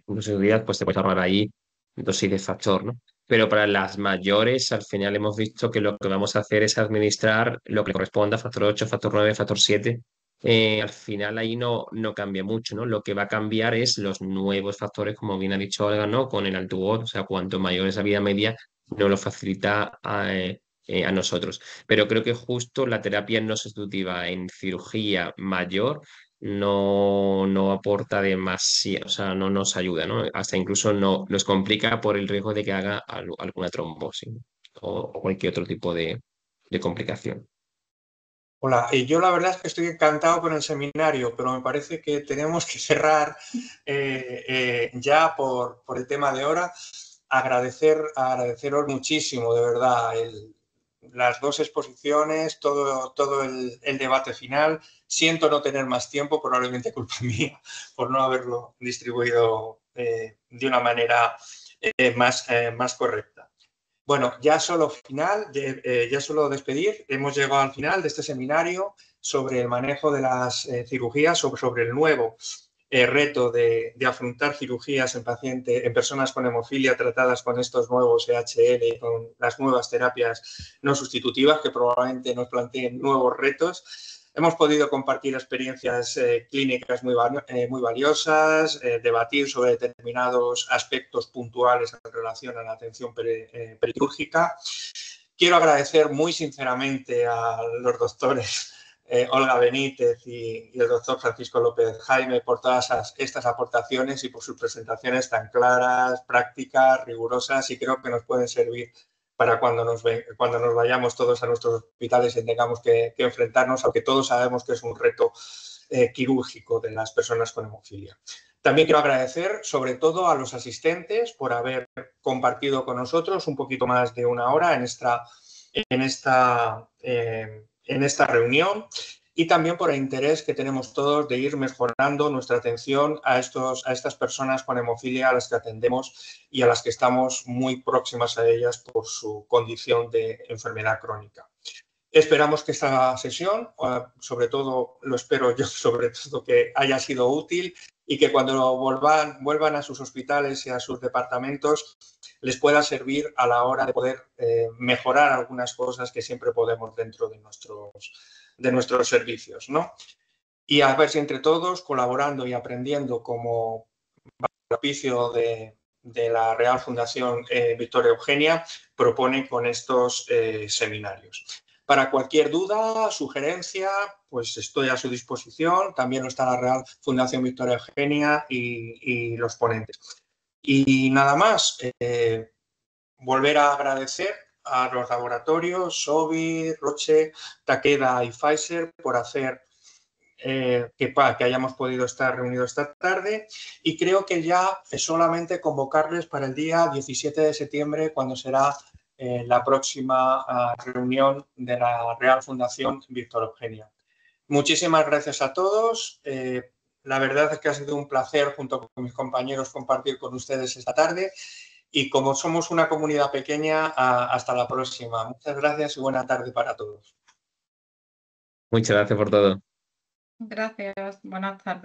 sustitutiva, pues te puedes ahorrar ahí dosis de factor, ¿no? Pero para las mayores, al final hemos visto que lo que vamos a hacer es administrar lo que le corresponda, factor 8, factor 9, factor 7. Al final ahí no cambia mucho, ¿no? Lo que va a cambiar es los nuevos factores, como bien ha dicho Olga, ¿no? Con el Altuviiio, o sea, cuanto mayor es la vida media, nos lo facilita a nosotros. Pero creo que justo la terapia no sustitutiva en cirugía mayor no aporta demasiado, o sea, no nos ayuda, ¿no? Hasta incluso nos complica por el riesgo de que haga alguna trombosis, ¿no? O cualquier otro tipo de complicación. Hola, y yo la verdad es que estoy encantado con el seminario, pero me parece que tenemos que cerrar ya por el tema de hora. Agradeceros muchísimo, de verdad, las dos exposiciones, todo el debate final. Siento no tener más tiempo, probablemente culpa mía, por no haberlo distribuido de una manera más correcta. Bueno, ya solo despedir. Hemos llegado al final de este seminario sobre el manejo de las cirugías, sobre el nuevo reto de afrontar cirugías en personas con hemofilia tratadas con estos nuevos EHL y con las nuevas terapias no sustitutivas que probablemente nos planteen nuevos retos. Hemos podido compartir experiencias clínicas muy valiosas, debatir sobre determinados aspectos puntuales en relación a la atención periquirúrgica. Quiero agradecer muy sinceramente a los doctores Olga Benítez y el doctor Francisco López Jaime por todas estas aportaciones y por sus presentaciones tan claras, prácticas, rigurosas, y creo que nos pueden servir para cuando nos vayamos todos a nuestros hospitales y tengamos que enfrentarnos, aunque todos sabemos que es un reto quirúrgico de las personas con hemofilia. También quiero agradecer sobre todo a los asistentes por haber compartido con nosotros un poquito más de una hora en esta reunión, y también por el interés que tenemos todos de ir mejorando nuestra atención a estas personas con hemofilia a las que atendemos y a las que estamos muy próximas a ellas por su condición de enfermedad crónica. Esperamos que esta sesión, sobre todo lo espero yo, sobre todo que haya sido útil y que cuando vuelvan a sus hospitales y a sus departamentos les pueda servir a la hora de poder mejorar algunas cosas que siempre podemos dentro de nuestros servicios, ¿no? Y a ver si entre todos, colaborando y aprendiendo como auspicio de la Real Fundación Victoria Eugenia, propone con estos seminarios. Para cualquier duda, sugerencia, pues estoy a su disposición. También está la Real Fundación Victoria Eugenia y los ponentes. Y nada más, volver a agradecer a los laboratorios Sobi, Roche, Takeda y Pfizer por hacer que hayamos podido estar reunidos esta tarde, y creo que ya es solamente convocarles para el día 17 de septiembre cuando será la próxima reunión de la Real Fundación Victoria Eugenia. Muchísimas gracias a todos. La verdad es que ha sido un placer junto con mis compañeros compartir con ustedes esta tarde, y como somos una comunidad pequeña, hasta la próxima. Muchas gracias y buena tarde para todos. Muchas gracias por todo. Gracias, buenas tardes.